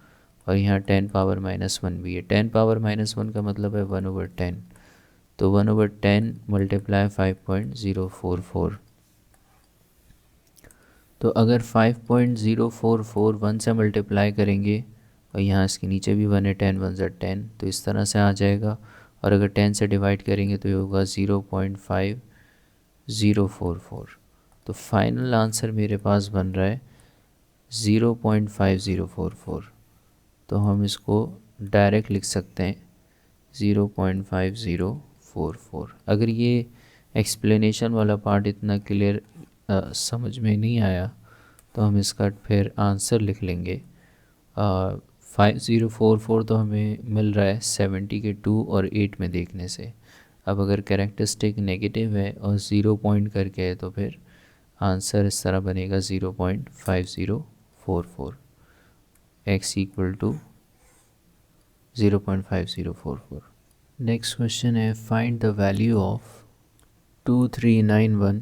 और यहाँ 10 पावर -1 भी है। 10 पावर -1 का मतलब है 1/10, तो 1/10 मल्टीप्लाई 5.044। तो अगर 5.044 1 से मल्टीप्लाई करेंगे और यहाँ इसके नीचे भी 1 है, 10 1 ज़ा 10, तो इस तरह से आ जाएगा। और अगर 10 से डिवाइड करेंगे तो ये होगा 0.5044। तो फाइनल आंसर मेरे पास बन रहा है 0.5044। तो हम इसको डायरेक्ट लिख सकते हैं 0.5044। अगर ये एक्सप्लेनेशन वाला पार्ट इतना क्लियर समझ में नहीं आया तो हम इसका फिर आंसर लिख लेंगे। 5044 तो हमें मिल रहा है 70 के 2 और 8 में देखने से। अब अगर कैरेक्टरिस्टिक नेगेटिव है और 0 पॉइंट करके है तो फिर आंसर इस तरह बनेगा 0.5044, x = 0.5044। नेक्स्ट क्वेश्चन है find the value of 2391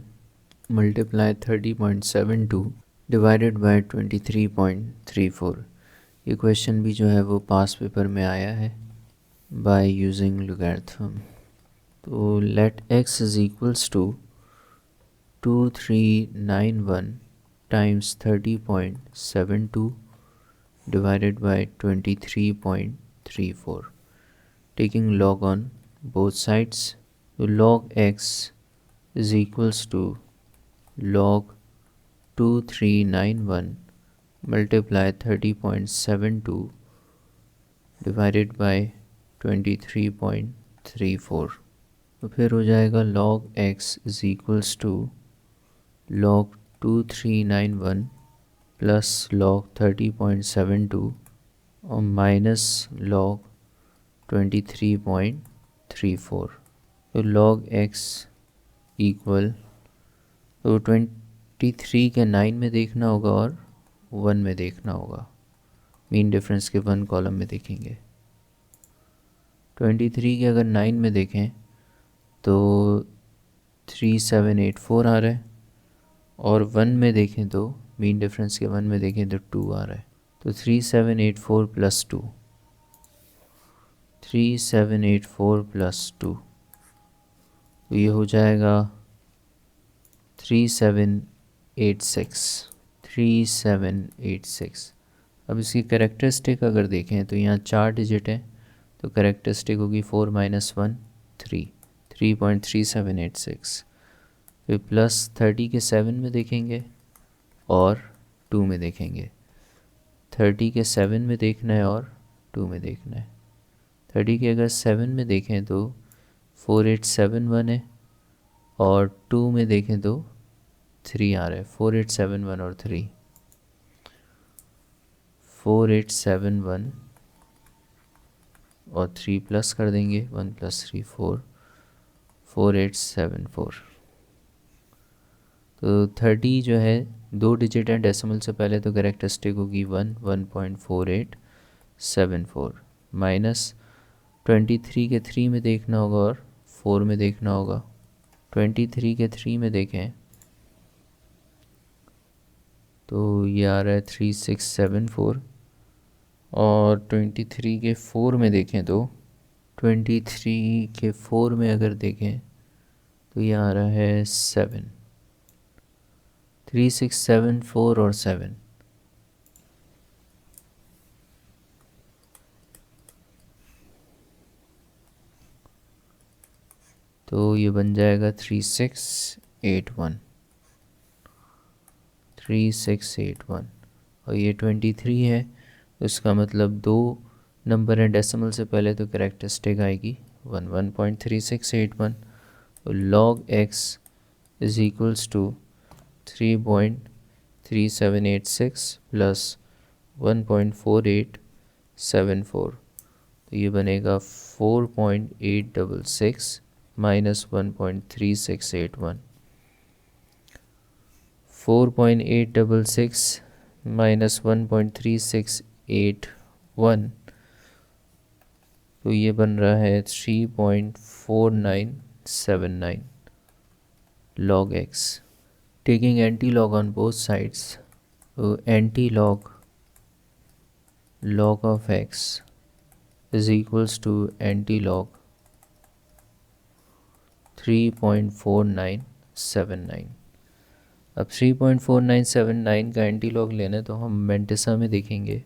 multiply 30.72 divided by 23.34। ये क्वेश्चन भी जो है वो पास पेपर में आया है बाय यूजिंग लॉगरिथम। तो let x is equals to 2391 times 30.72 divided by 23.34, taking log on both sides. So log x is equals to log 2391 multiply 30.72 divided by 23.34। तो फिर हो जाएगा log x is equals to log 2391 plus log 30.72 और minus log 23.34। तो log x equal, तो 23 के 9 में देखना होगा और 1 में देखना होगा। मीन डिफरेंस के 1 कॉलम में देखेंगे। 23 के अगर 9 में देखें तो 3784 आ रहा है, और 1 में देखें तो मीन डिफरेंस के 1 में देखें तो 2 आ रहा है। तो 3784 प्लस 2, 3784 प्लस 2, तो ये हो जाएगा 3786, 3786। अब इसकी करेक्टरिस्टिक अगर देखें तो यहाँ 4 डिजिट है, तो करेक्टरिस्टिक होगी 4 - 1 3, 3.3786। फिर प्लस 30 के 7 में देखेंगे और 2 में देखेंगे। 30 के 7 में देखना है और 2 में देखना है। 30 के अगर 7 में देखें तो 4871 है, और 2 में देखें तो 3 आ रहा है। 4871 और 3, 4871 और 3 प्लस कर देंगे, 1 + 3 4, 4874। तो 30 जो है 2 डिजिट है डेसिमल से पहले, तो करेक्टरिस्टिक होगी 1.4874 माइनस 23 के 3 में देखना होगा और 4 में देखना होगा। 23 के 3 में देखें तो ये आ रहा है 3674, और 23 के 4 में देखें तो 23 के 4 में अगर देखें तो ये आ रहा है 7, 3674 और 7। तो ये बन जाएगा 3681, 3681, और ये 23 है, तो इसका मतलब 2 नंबर हैं डेसिमल से पहले, तो करेक्टरिस्टिक आएगी 1.3681। तो log x is equals to 3.3786 plus 1.4874, तो ये बनेगा 4.866 माइनस 1.3681। 4.866 माइनस 1.3681, तो ये बन रहा है 3.4979 log x। Taking anti log on both sides, तो anti log log of x is equals to anti log 3.4979। अब 3.4979 का एंटी लॉग लेना है तो हम मेंटिसा में देखेंगे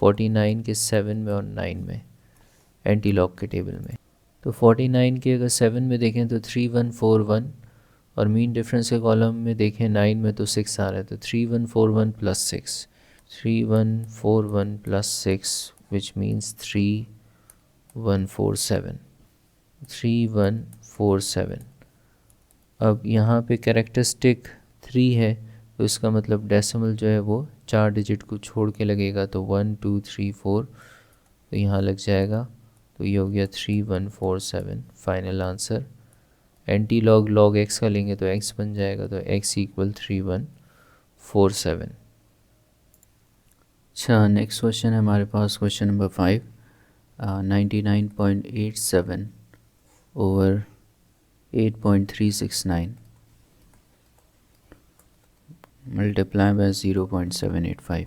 49 के 7 में और 9 में, एंटी लॉग के टेबल में। तो 49 के अगर 7 में देखें तो 3141, और मीन डिफरेंस के कॉलम में देखें 9 में तो 6 आ रहा है, तो 3141 प्लस 6, 3141 प्लस 6 विच मीन्स 3147, 3147। अब यहाँ पे कैरेक्टरिस्टिक 3 है, तो इसका मतलब डेसिमल जो है वो 4 डिजिट को छोड़ के लगेगा, तो 1 2 3 4, तो यहाँ लग जाएगा, तो ये हो गया 3147 final answer. Anti log log x का लेंगे तो x बन जाएगा, तो x इक्वल 3147। अच्छा, नेक्स्ट क्वेश्चन है हमारे पास question number 5। 99.87 over 8.369 multiply by 0.785.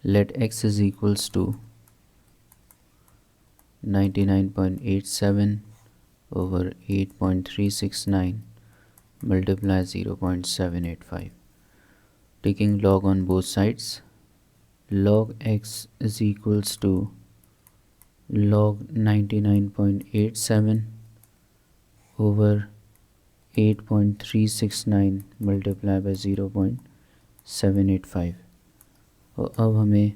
Let x is equals to 99.87 over 8.369 multiply 0.785. Taking log on both sides, log x is equals to log 99.87 over 8.369 multiply by 0.785. और अब हमें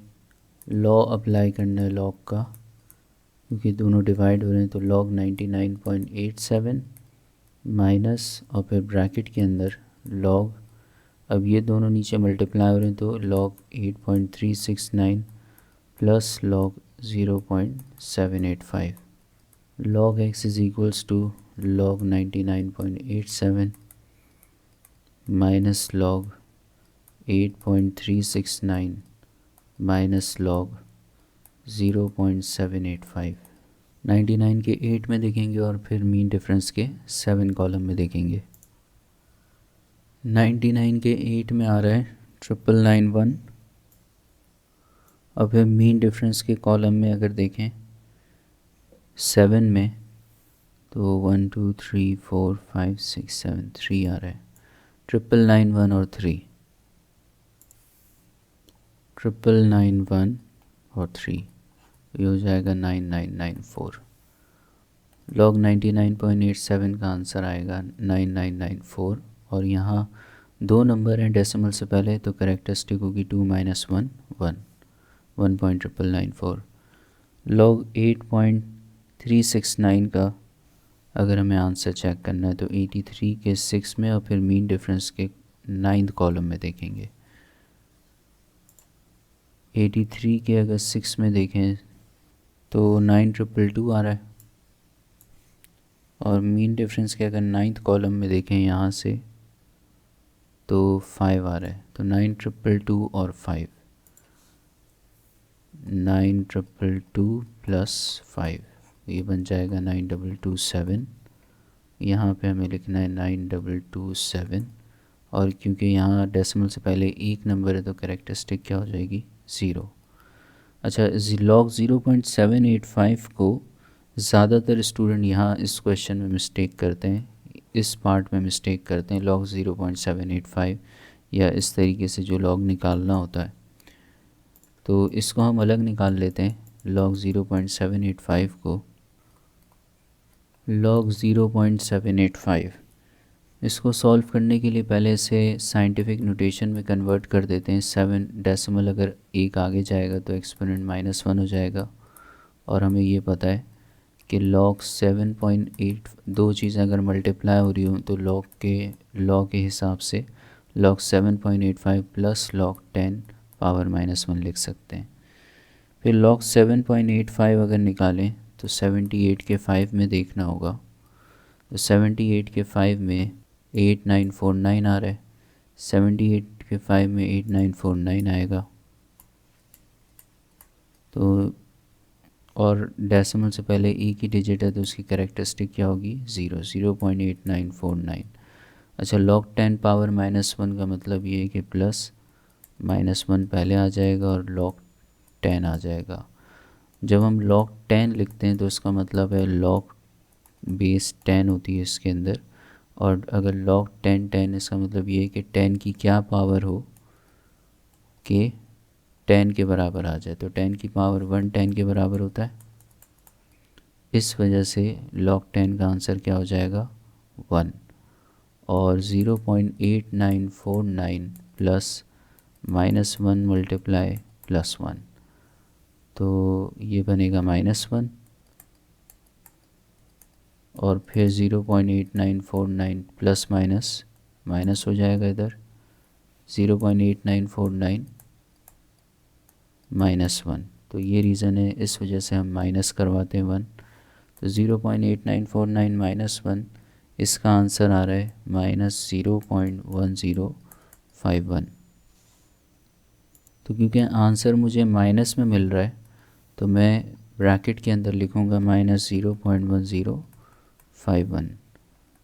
law apply करना है log का, क्योंकि दोनों डिवाइड हो रहे हैं, तो लॉग 99.87 माइनस और फिर ब्रैकेट के अंदर लॉग, अब ये दोनों नीचे मल्टीप्लाई हो रहे हैं तो log 8.369 plus log 0.785. log x is equals to log 99.87 minus log 8.369 minus log 0.785. 99 के 8 में देखेंगे और फिर मीन डिफरेंस के 7 कॉलम में देखेंगे. 99 के 8 में आ रहा है 9991 और फिर मीन डिफरेंस के कॉलम में अगर देखें 7 में तो 1 2 3 4 5 6 7 3 आ रहा है. 9991 और 3 9991 और 3 ये हो जाएगा 9994. log 99.87 का आंसर आएगा 9994 और यहाँ दो नंबर हैं डेसिमल से पहले तो करेक्टरिस्टिक होगी 2 - 1 1 1.994. log 8.369 का अगर हमें आंसर चेक करना है तो 83 के 6 में और फिर मीन डिफरेंस के 9th कॉलम में देखेंगे. 83 के अगर 6 में देखें तो 9222 आ रहा है और मीन डिफरेंस के अगर 9th कॉलम में देखें यहाँ से तो 5 आ रहा है. तो 9222 और 5 9222 प्लस 5 ये बन जाएगा 9227. यहाँ पे हमें लिखना है 9227 और क्योंकि यहाँ डेसिमल से पहले एक नंबर है तो करेक्टरिस्टिक क्या हो जाएगी 0. अच्छा, log 0.785 को ज़्यादातर स्टूडेंट यहाँ इस क्वेश्चन में मिस्टेक करते हैं, इस पार्ट में मिस्टेक करते हैं. log 0.785 या इस तरीके से जो log निकालना होता है तो इसको हम अलग निकाल लेते हैं. log 0.785 को log 0.785 इसको सॉल्व करने के लिए पहले इसे साइंटिफिक नोटेशन में कन्वर्ट कर देते हैं. 7 डेसिमल अगर एक आगे जाएगा तो एक्सपोनेंट -1 हो जाएगा और हमें ये पता है कि log 7.8 दो चीज़ें अगर मल्टीप्लाई हो रही हो तो log के हिसाब से log 7.85 प्लस log 10 पावर -1 लिख सकते हैं. फिर log 7.85 अगर निकालें तो 78 के 5 में देखना होगा. तो 78 के 5 में 8949 आ रहा है. 78 के 5 में 8949 आएगा. तो और डेसिमल से पहले एक ही डिजिट है तो उसकी करेक्टरिस्टिक क्या होगी 0.8949. अच्छा, log 10 पावर -1 का मतलब ये है कि प्लस -1 पहले आ जाएगा और log 10 आ जाएगा. जब हम log 10 लिखते हैं तो उसका मतलब है log बेस 10 होती है इसके अंदर और अगर log 10 इसका मतलब ये है कि 10 की क्या पावर हो कि 10 के बराबर आ जाए. तो 10 की पावर 1 10 के बराबर होता है. इस वजह से log 10 का आंसर क्या हो जाएगा 1 और 0.8949 प्लस -1 मल्टीप्लाई +1 तो ये बनेगा -1 और फिर 0.8949 प्लस माइनस हो जाएगा इधर 0.8949 -1. तो ये रीज़न है, इस वजह से हम माइनस करवाते हैं 1. तो 0.8949 -1 इसका आंसर आ रहा है -0.1051. तो तो क्योंकि आंसर मुझे माइनस में मिल रहा है तो मैं ब्रैकेट के अंदर लिखूँगा -0.1051।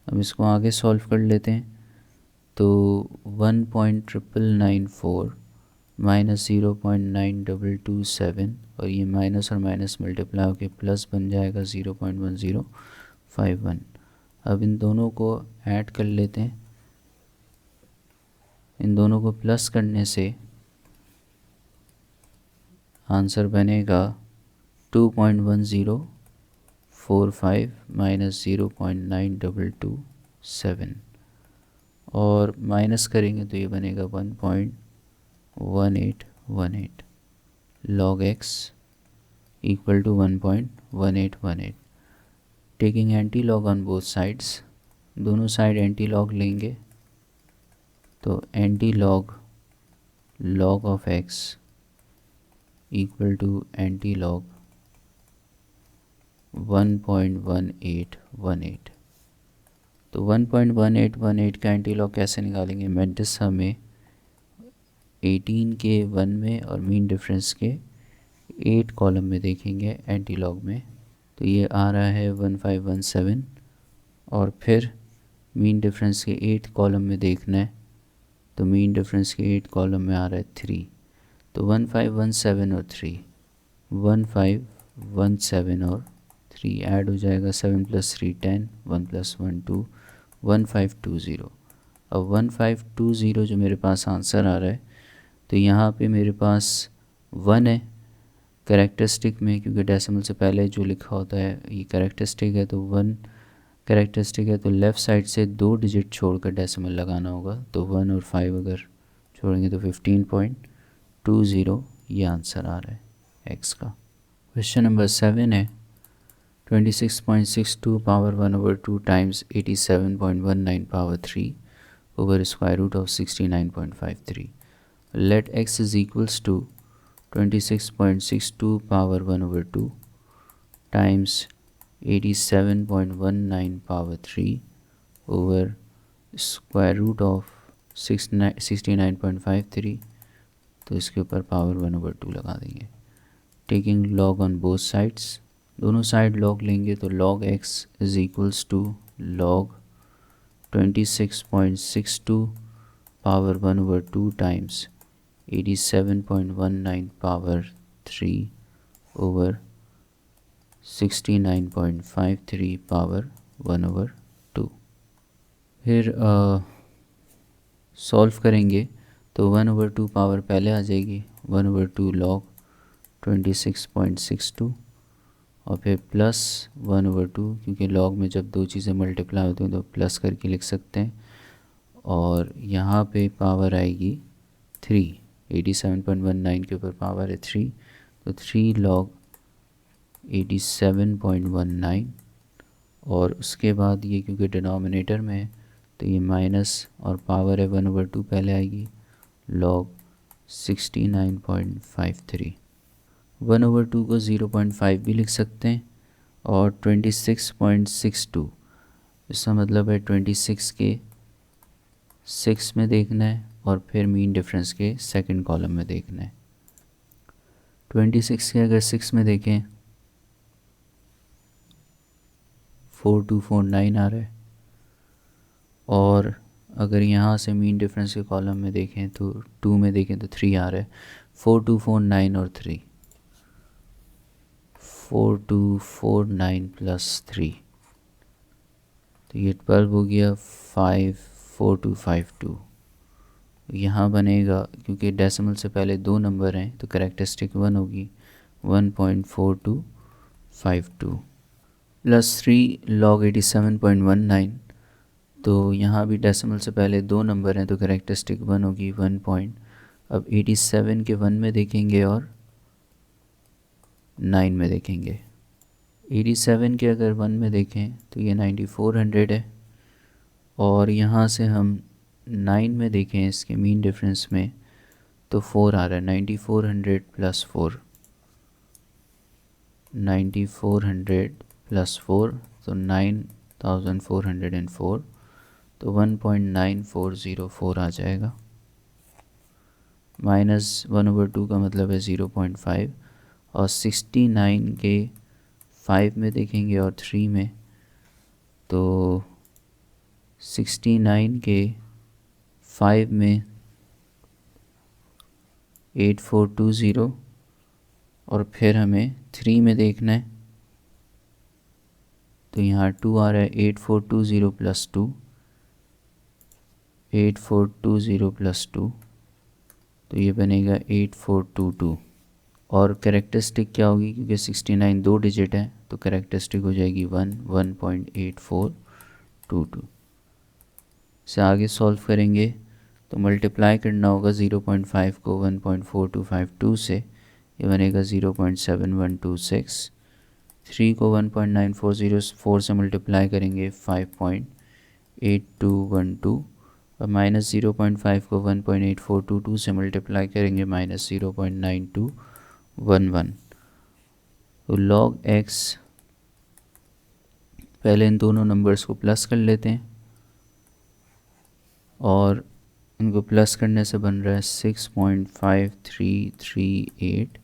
अब इसको आगे सॉल्व कर लेते हैं। तो 1.994 माइनस 0.9227 और ये माइनस और माइनस मल्टीप्लाई होकर प्लस बन जाएगा 0.1051। अब इन दोनों को ऐड कर लेते हैं। इन दोनों को प्लस करने से आंसर बनेगा 2.1045 माइनस 0.9227 और माइनस करेंगे तो ये बनेगा 1.1818 log x equal to 1.1818। Taking anti log on both sides, दोनों साइड एंटी लॉग लेंगे तो anti log log of x equal to anti log 1.1818। तो 1.1818 का एंटी लॉग कैसे निकालेंगे? मेंटिस हमें 18 के 1 में और मीन डिफरेंस के 8 कॉलम में देखेंगे एंटी लॉग में। तो ये आ रहा है 1517 और फिर मीन डिफरेंस के 8 कॉलम में देखना है तो मीन डिफरेंस के 8 कॉलम में आ रहा है 3। तो 1517 और 3, 1517 और 3 ऐड हो जाएगा, 7 + 3 10, 1 + 1 2, 1520। अब 1520 जो मेरे पास आंसर आ रहा है तो यहाँ पे मेरे पास 1 है कैरेक्टरिस्टिक में, क्योंकि डेसिमल से पहले जो लिखा होता है ये कैरेक्टरिस्टिक है। तो 1 कैरेक्टरिस्टिक है तो लेफ़्ट साइड से 2 डिजिट छोड़कर डेसिमल लगाना होगा। तो 1 और 5 अगर छोड़ेंगे तो 15.20 ये आंसर आ रहा है x का। क्वेश्चन नंबर 7 है 26.62 power 1/2 times 87.19 power 3 over square root of 69.53। Let x is equals to 26.62 power 1/2 times 87.19 power 3 over square root of 69.53। तो इसके ऊपर पावर 1/2 लगा देंगे। Taking log on both sides, दोनों साइड लॉग लेंगे तो log x is equals to log 26.62 power 1/2 times 87.19 power 3 over 69.53 power 1/2। फिर solve करेंगे तो 1/2 पावर पहले आ जाएगी, 1/2 log 26.62 और फिर प्लस 1/2, क्योंकि लॉग में जब दो चीज़ें मल्टीप्लाई होती हैं तो प्लस करके लिख सकते हैं। और यहाँ पे पावर आएगी 3, 87.19 के ऊपर पावर है 3, तो 3 log 87.19 और उसके बाद ये क्योंकि डिनोमिनेटर में है तो ये माइनस और पावर है 1/2 पहले आएगी log 69.53। 1/2 को 0.5 भी लिख सकते हैं और 26.62 इसका मतलब है 26 के 6 में देखना है और फिर मीन डिफरेंस के सेकंड कॉलम में देखना है। 26 के अगर 6 में देखें 4249 आ रहा है और अगर यहाँ से मीन डिफरेंस के कॉलम में देखें तो 2 में देखें तो 3 आ रहा है। 4249 और 3, 4249 प्लस 3 तो ये 12 हो गया 54252। यहाँ बनेगा क्योंकि डेसिमल से पहले 2 नंबर हैं तो कैरेक्टरिस्टिक 1 होगी 1.4252 प्लस 3 log 87.19। तो यहाँ भी डेसिमल से पहले 2 नंबर हैं तो कैरेक्टरिस्टिक 1 होगी 1 पॉइंट। अब 87 के 1 में देखेंगे और 9 में देखेंगे। 87 के अगर 1 में देखें तो ये 9400 है और यहाँ से हम 9 में देखें इसके मीन डिफरेंस में तो 4 आ रहा है। 9400 प्लस 4, 9400 प्लस 4 तो 9404 तो 1.9404 आ जाएगा। -1/2 का मतलब है 0.5, और 69 के 5 में देखेंगे और 3 में, तो 69 के 5 में 8420, और फिर हमें 3 में देखना है, तो यहाँ 2 आ रहा है, 8420 + 2, 8420 + 2, तो ये बनेगा 8422। और कैरेक्टरिस्टिक क्या होगी, क्योंकि 69 2 डिजिट है तो कैरेक्टरिस्टिक हो जाएगी 1.8422। से आगे सॉल्व करेंगे तो मल्टीप्लाई करना होगा 0.5 को 1.4252 से, ये बनेगा 0.7126। 3 को 1.9404 से मल्टीप्लाई करेंगे 5.8212, और -0.5 को 1.8422 से मल्टीप्लाई करेंगे -0.9211। तो log x, पहले इन दोनों नंबर्स को प्लस कर लेते हैं, और इनको प्लस करने से बन रहा है 6.5338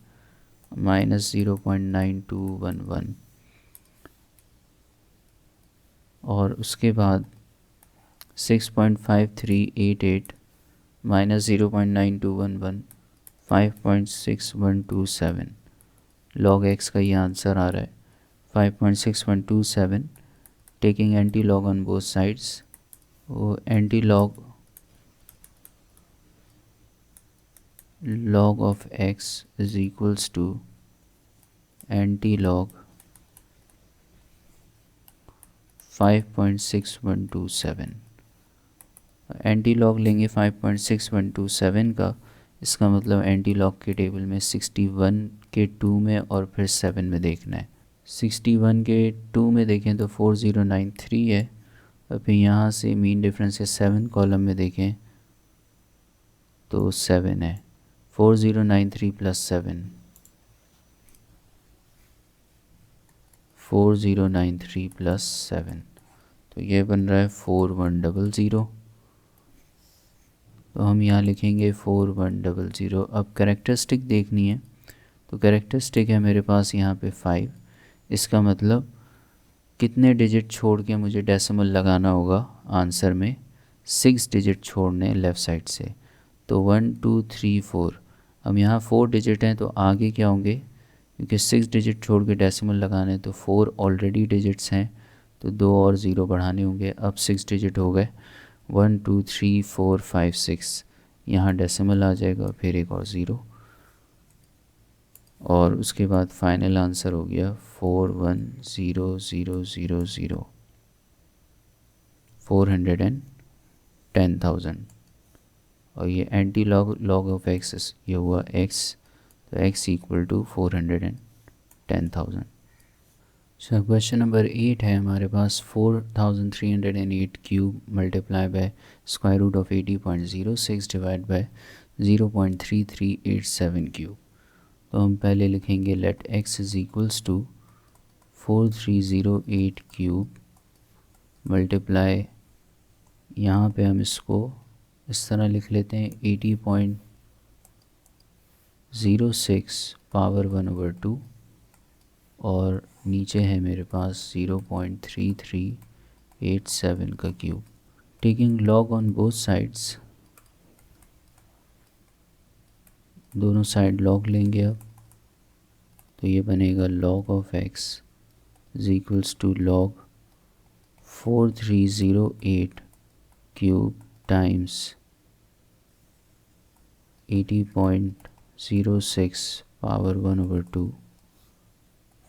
-0.9211, और उसके बाद 6.5388 -0.9211 5.6127। log x का ये आंसर आ रहा है 5.6127। Taking anti log on both sides, वो anti log of x is equals to anti log 5.6127। Anti log लेंगे 5.6127 का, इसका मतलब एंटी लॉग के टेबल में 61 के 2 में और फिर 7 में देखना है। 61 के 2 में देखें तो 4093 है, और फिर यहाँ से मीन डिफरेंस के 7 कॉलम में देखें तो 7 है। 4093 + 7, 4093 + 7, तो ये बन रहा है 4100। तो हम यहाँ लिखेंगे 4100। अब कैरेक्टरिस्टिक देखनी है, तो कैरेक्टरिस्टिक है मेरे पास यहाँ पे 5। इसका मतलब कितने डिजिट छोड़ के मुझे डेसिमल लगाना होगा आंसर में, 6 डिजिट छोड़ने लेफ़्ट साइड से, तो 1 2 3 4। अब यहाँ 4 डिजिट हैं तो आगे क्या होंगे, क्योंकि 6 डिजिट छोड़ के डेसिमल लगाने, तो 4 ऑलरेडी डिजिट्स हैं तो 2 और 0 बढ़ाने होंगे। अब 6 डिजिट हो गए, 1 2 3 4 5 6, यहाँ डेसिमल आ जाएगा, फिर एक और 0, और उसके बाद फाइनल आंसर हो गया 410000, 410,000। और ये एंटी लॉग ऑफ एक्स, ये हुआ x, तो x equal to 410,000। So question number 8 है हमारे पास, 4308 cube multiply by square root of 80.06 divide by 0.3387 cube. तो हम पहले लिखेंगे let x is equals to 4308 cube multiply, यहाँ पे हम इसको इस तरह लिख लेते हैं 80.06 पावर 1/2, और नीचे है मेरे पास 0.3387 का cube. Taking log on both sides, दोनों साइड लॉग लेंगे अब, तो ये बनेगा log of x is equals to log 4308 cube times 80.06 power 1/2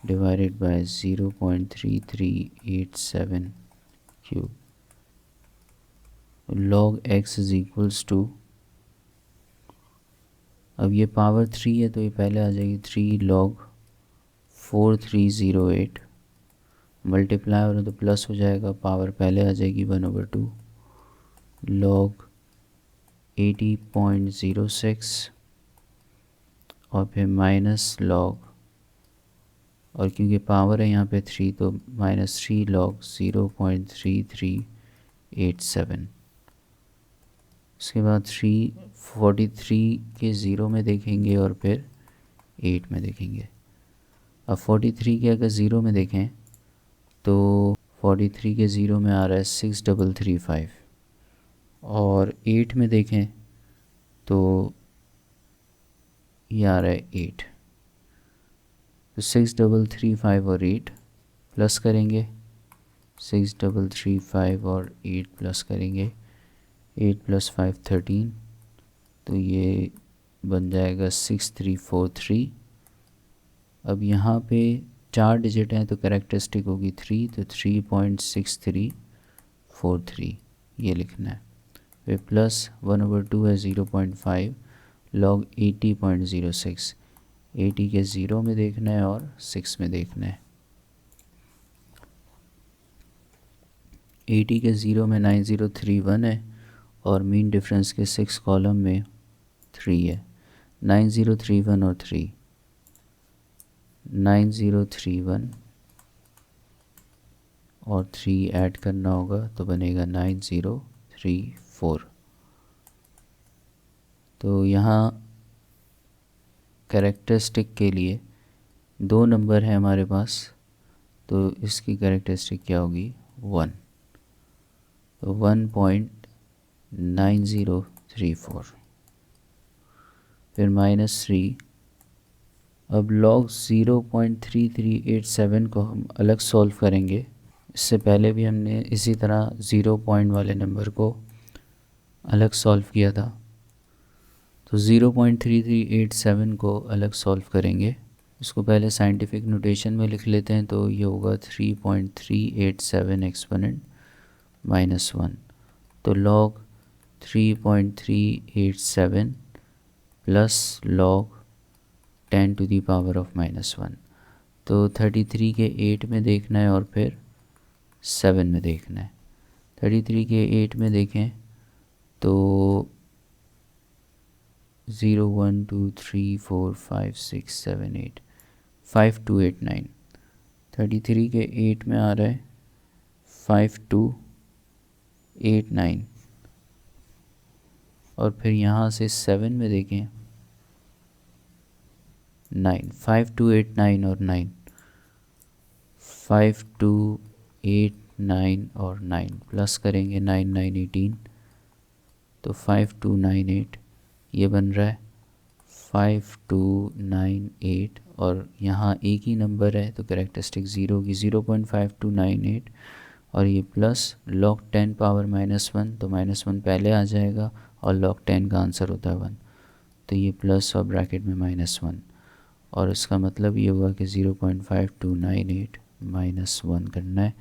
divided by 0.3387 cube. log x is equals to, अब ये पावर 3 है तो ये पहले आ जाएगी 3 log 4308 मल्टीप्लाई हो रहा तो प्लस हो जाएगा, पावर पहले आ जाएगी 1/2 log 80.06, और फिर माइनस log, और क्योंकि पावर है यहाँ पे 3 तो -3 log 0.3387। उसके बाद 43 के 0 में देखेंगे और फिर 8 में देखेंगे। अब 43 के अगर 0 में देखें तो 43 के 0 में आ रहा है 6335 और 8 में देखें तो ये आ रहा है 8। तो 6335 और 8 प्लस करेंगे, 6335 और 8 प्लस करेंगे, 8 + 5 13, तो ये बन जाएगा 6343। अब यहाँ पे 4 डिजिट हैं तो कैरेक्टरिस्टिक होगी 3, तो 3.6343 ये लिखना है। फिर प्लस 1/2 है 0.5 log 80.06, 80 के 0 में देखना है और 6 में देखना है। 80 के 0 में 9031 है और मीन डिफरेंस के 6 कॉलम में 3 है। 9031 और 3, 9031 और 3 ऐड करना होगा तो बनेगा 9034। तो यहाँ कैरेक्टरिस्टिक के लिए 2 नंबर है हमारे पास, तो इसकी कैरेक्टरिस्टिक क्या होगी 1, तो 1.9034। फिर -3। अब log 0.3387 को हम अलग सॉल्व करेंगे। इससे पहले भी हमने इसी तरह 0 पॉइंट वाले नंबर को अलग सॉल्व किया था। तो 0.3387 को अलग सॉल्व करेंगे। इसको पहले साइंटिफिक नोटेशन में लिख लेते हैं, तो ये होगा 3.387 एक्सपोनेंट -1। तो log 3.387 plus log 10 to the power of -1। तो 33 के 8 में देखना है और फिर 7 में देखना है। 33 के 8 में देखें तो 0 1 2 3 4 5 6 7 8 5289। 33 के 8 में आ रहा है 5289 और फिर यहाँ से 7 में देखें 9, 5289 और 9, 5289 और 9 प्लस करेंगे 9 9 18, तो 5298 ये बन रहा है 5298 और यहाँ एक ही नंबर है तो कैरेक्टरिस्टिक 0 की 0.5298 और ये प्लस log 10 पावर -1, तो -1 पहले आ जाएगा और log 10 का आंसर होता है 1, तो ये प्लस और ब्रैकेट में -1 और इसका मतलब ये हुआ कि 0.5298 -1 करना है।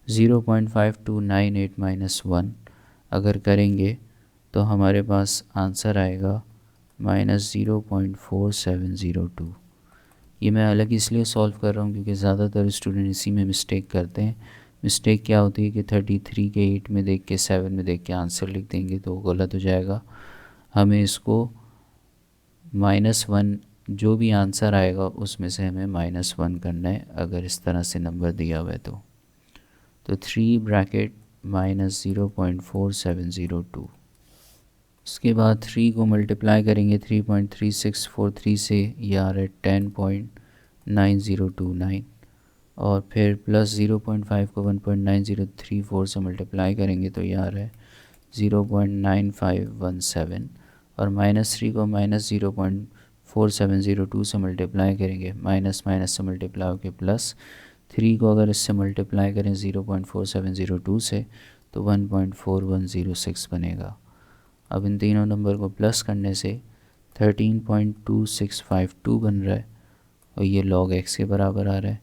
0.5298 -1 अगर करेंगे तो हमारे पास आंसर आएगा -0.4702। ये मैं अलग इसलिए सॉल्व कर रहा हूँ क्योंकि ज़्यादातर स्टूडेंट इसी में मिस्टेक करते हैं। मिस्टेक क्या होती है कि 33 के 8 में देख के 7 में देख के आंसर लिख देंगे तो गलत हो जाएगा। हमें इसको -1 जो भी आंसर आएगा उसमें से हमें -1 करना है अगर इस तरह से नंबर दिया हुआ है तो 3 ब्रैकेट -0.4702। उसके बाद 3 को मल्टीप्लाई करेंगे 3.3643 से, ये आ रहा है 10.9029 और फिर प्लस 0.5 को 1.9034 से मल्टीप्लाई करेंगे तो ये आ रहा है 0.9517 और -3 को -0.4702 से मल्टीप्लाई करेंगे, माइनस माइनस से मल्टीप्लाई होकर प्लस, 3 को अगर इससे मल्टीप्लाई करें 0.4702 से तो 1.4106 बनेगा। अब इन तीनों नंबर को प्लस करने से 13.2652 बन रहा है और ये log x के बराबर आ रहा है।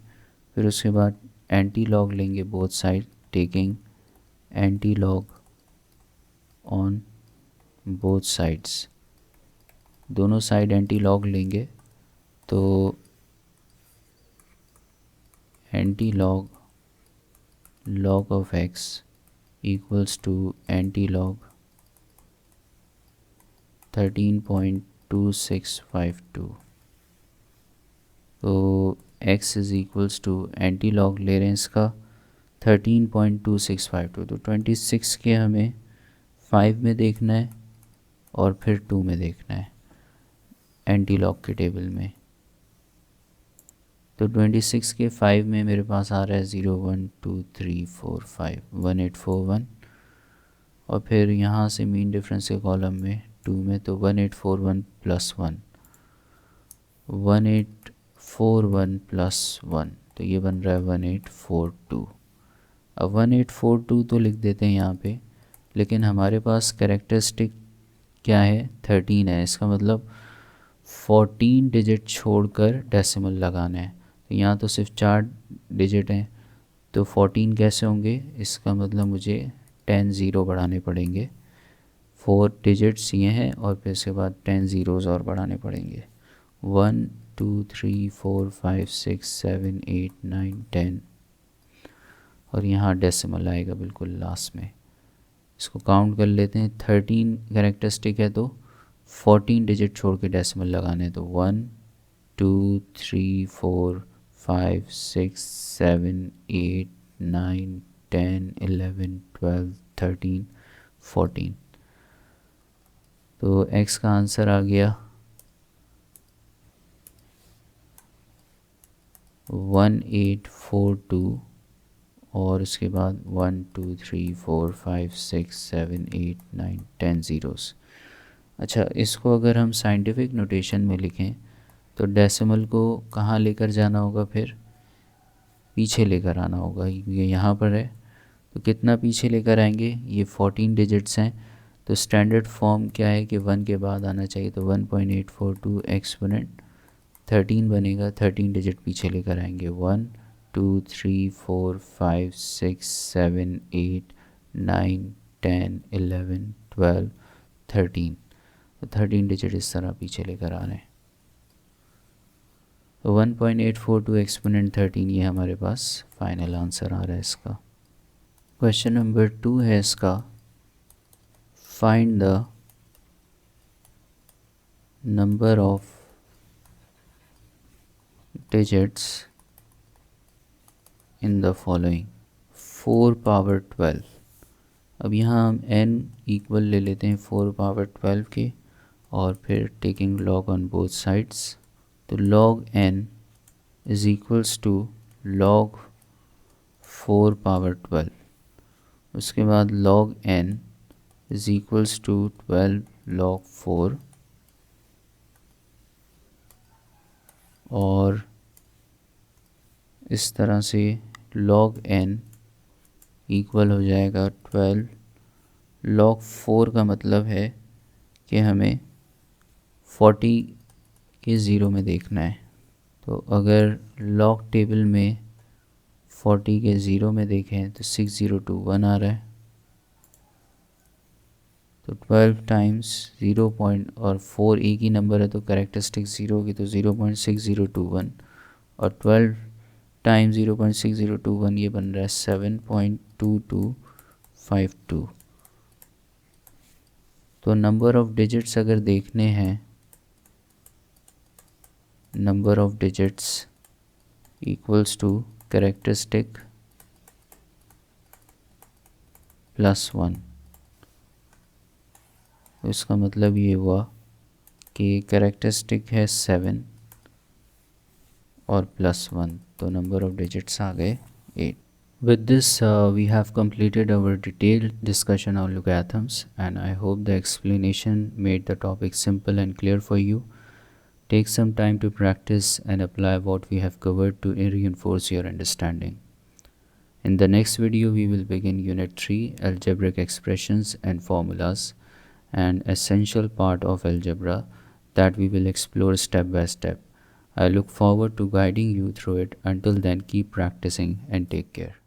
फिर उसके बाद एंटी लॉग लेंगे both side, taking anti log on both sides, दोनों साइड एंटी लॉग लेंगे तो anti log log of x equals to anti log 13.2652। तो x is equals to anti log ले रहे हैं इसका 13.2652, तो 26 के हमें 5 में देखना है और फिर 2 में देखना है एंटी लॉग के टेबल में। तो 26 के 5 में मेरे पास आ रहा है 0 1 2 3 4 5 1841, और फिर यहाँ से मीन डिफरेंस के कॉलम में 2 में तो 1841 प्लस 1 1841 प्लस 1, तो ये बन रहा है 1842। अब 1842 तो लिख देते हैं यहाँ पे, लेकिन हमारे पास कैरेक्टरिस्टिक क्या है 13 है, इसका मतलब 14 डिजिट छोड़कर डेसिमल लगाना है। तो यहाँ तो सिर्फ 4 डिजिट हैं, तो 14 कैसे होंगे, इसका मतलब मुझे 10 ज़ीरो बढ़ाने पड़ेंगे। 4 डिजिट्स ये हैं और फिर इसके बाद 10 ज़ीरोज़ और बढ़ाने पड़ेंगे। 1 2 3 4 5 6 7 8 9 10, और यहाँ डेसिमल आएगा बिल्कुल लास्ट में। इसको काउंट कर लेते हैं। 13 कैरेक्टरिस्टिक है तो 14 डिजिट छोड़ के डेसिमल लगाने, तो 1 2 3 4 5 6 7 8 9 10 11 12 13 14। तो x का आंसर आ गया 1842, और उसके बाद 1 2 3 4 5 6 7 8 9 10 ज़ीरोज़। अच्छा, इसको अगर हम साइंटिफिक नोटेशन में लिखें तो डेसिमल को कहाँ लेकर जाना होगा, फिर पीछे लेकर आना होगा। ये यहाँ पर है तो कितना पीछे लेकर आएंगे, ये 14 डिजिट्स हैं, तो स्टैंडर्ड फॉर्म क्या है कि 1 के बाद आना चाहिए, तो 1.842 एक्सपोनेंट 13 बनेगा। 13 डिजिट पीछे लेकर आएंगे, 1 2 3 4 5 6 7 8 9 10 11 12 13, तो 13 डिजिट इस तरह पीछे लेकर आ रहे हैं। तो 1.842 एक्सपोनेंट 13 ये हमारे पास फाइनल आंसर आ रहा है इसका। क्वेश्चन नंबर 2 है इसका, find the number of digits in the following 4 power 12। अब यहाँ हम n इक्वल ले लेते हैं 4 पावर 12 के, और फिर taking log on both sides, तो log n is equals to log 4 power 12। उसके बाद log n is equals to 12 log 4, और इस तरह से log n इक्वल हो जाएगा 12 log 4 का मतलब है कि हमें 40 के ज़ीरो में देखना है। तो अगर log टेबल में 40 के ज़ीरो में देखें तो 6021 आ रहा है, तो 12 टाइम्स 0 पॉइंट और 4 एक ही नंबर है तो कैरेक्टरिस्टिक 0 की, तो 0.6021, और 12 टाइम्स 0.6021 ये बन रहा है 7.2252। तो नंबर ऑफ डिजिट्स अगर देखने हैं, number of digits equals to characteristic plus 1। इसका मतलब ये हुआ कि कैरेक्टरिस्टिक है 7 और प्लस 1, तो नंबर ऑफ डिजिट्स आ गए 8। With this, we have completed our detailed discussion on logarithms, and I hope the explanation made the topic simple and clear for you. Take some time to practice and apply what we have covered to reinforce your understanding. In the next video, we will begin Unit 3, Algebraic Expressions and Formulas, an essential part of algebra that we will explore step by step. I look forward to guiding you through it. Until then, keep practicing and take care.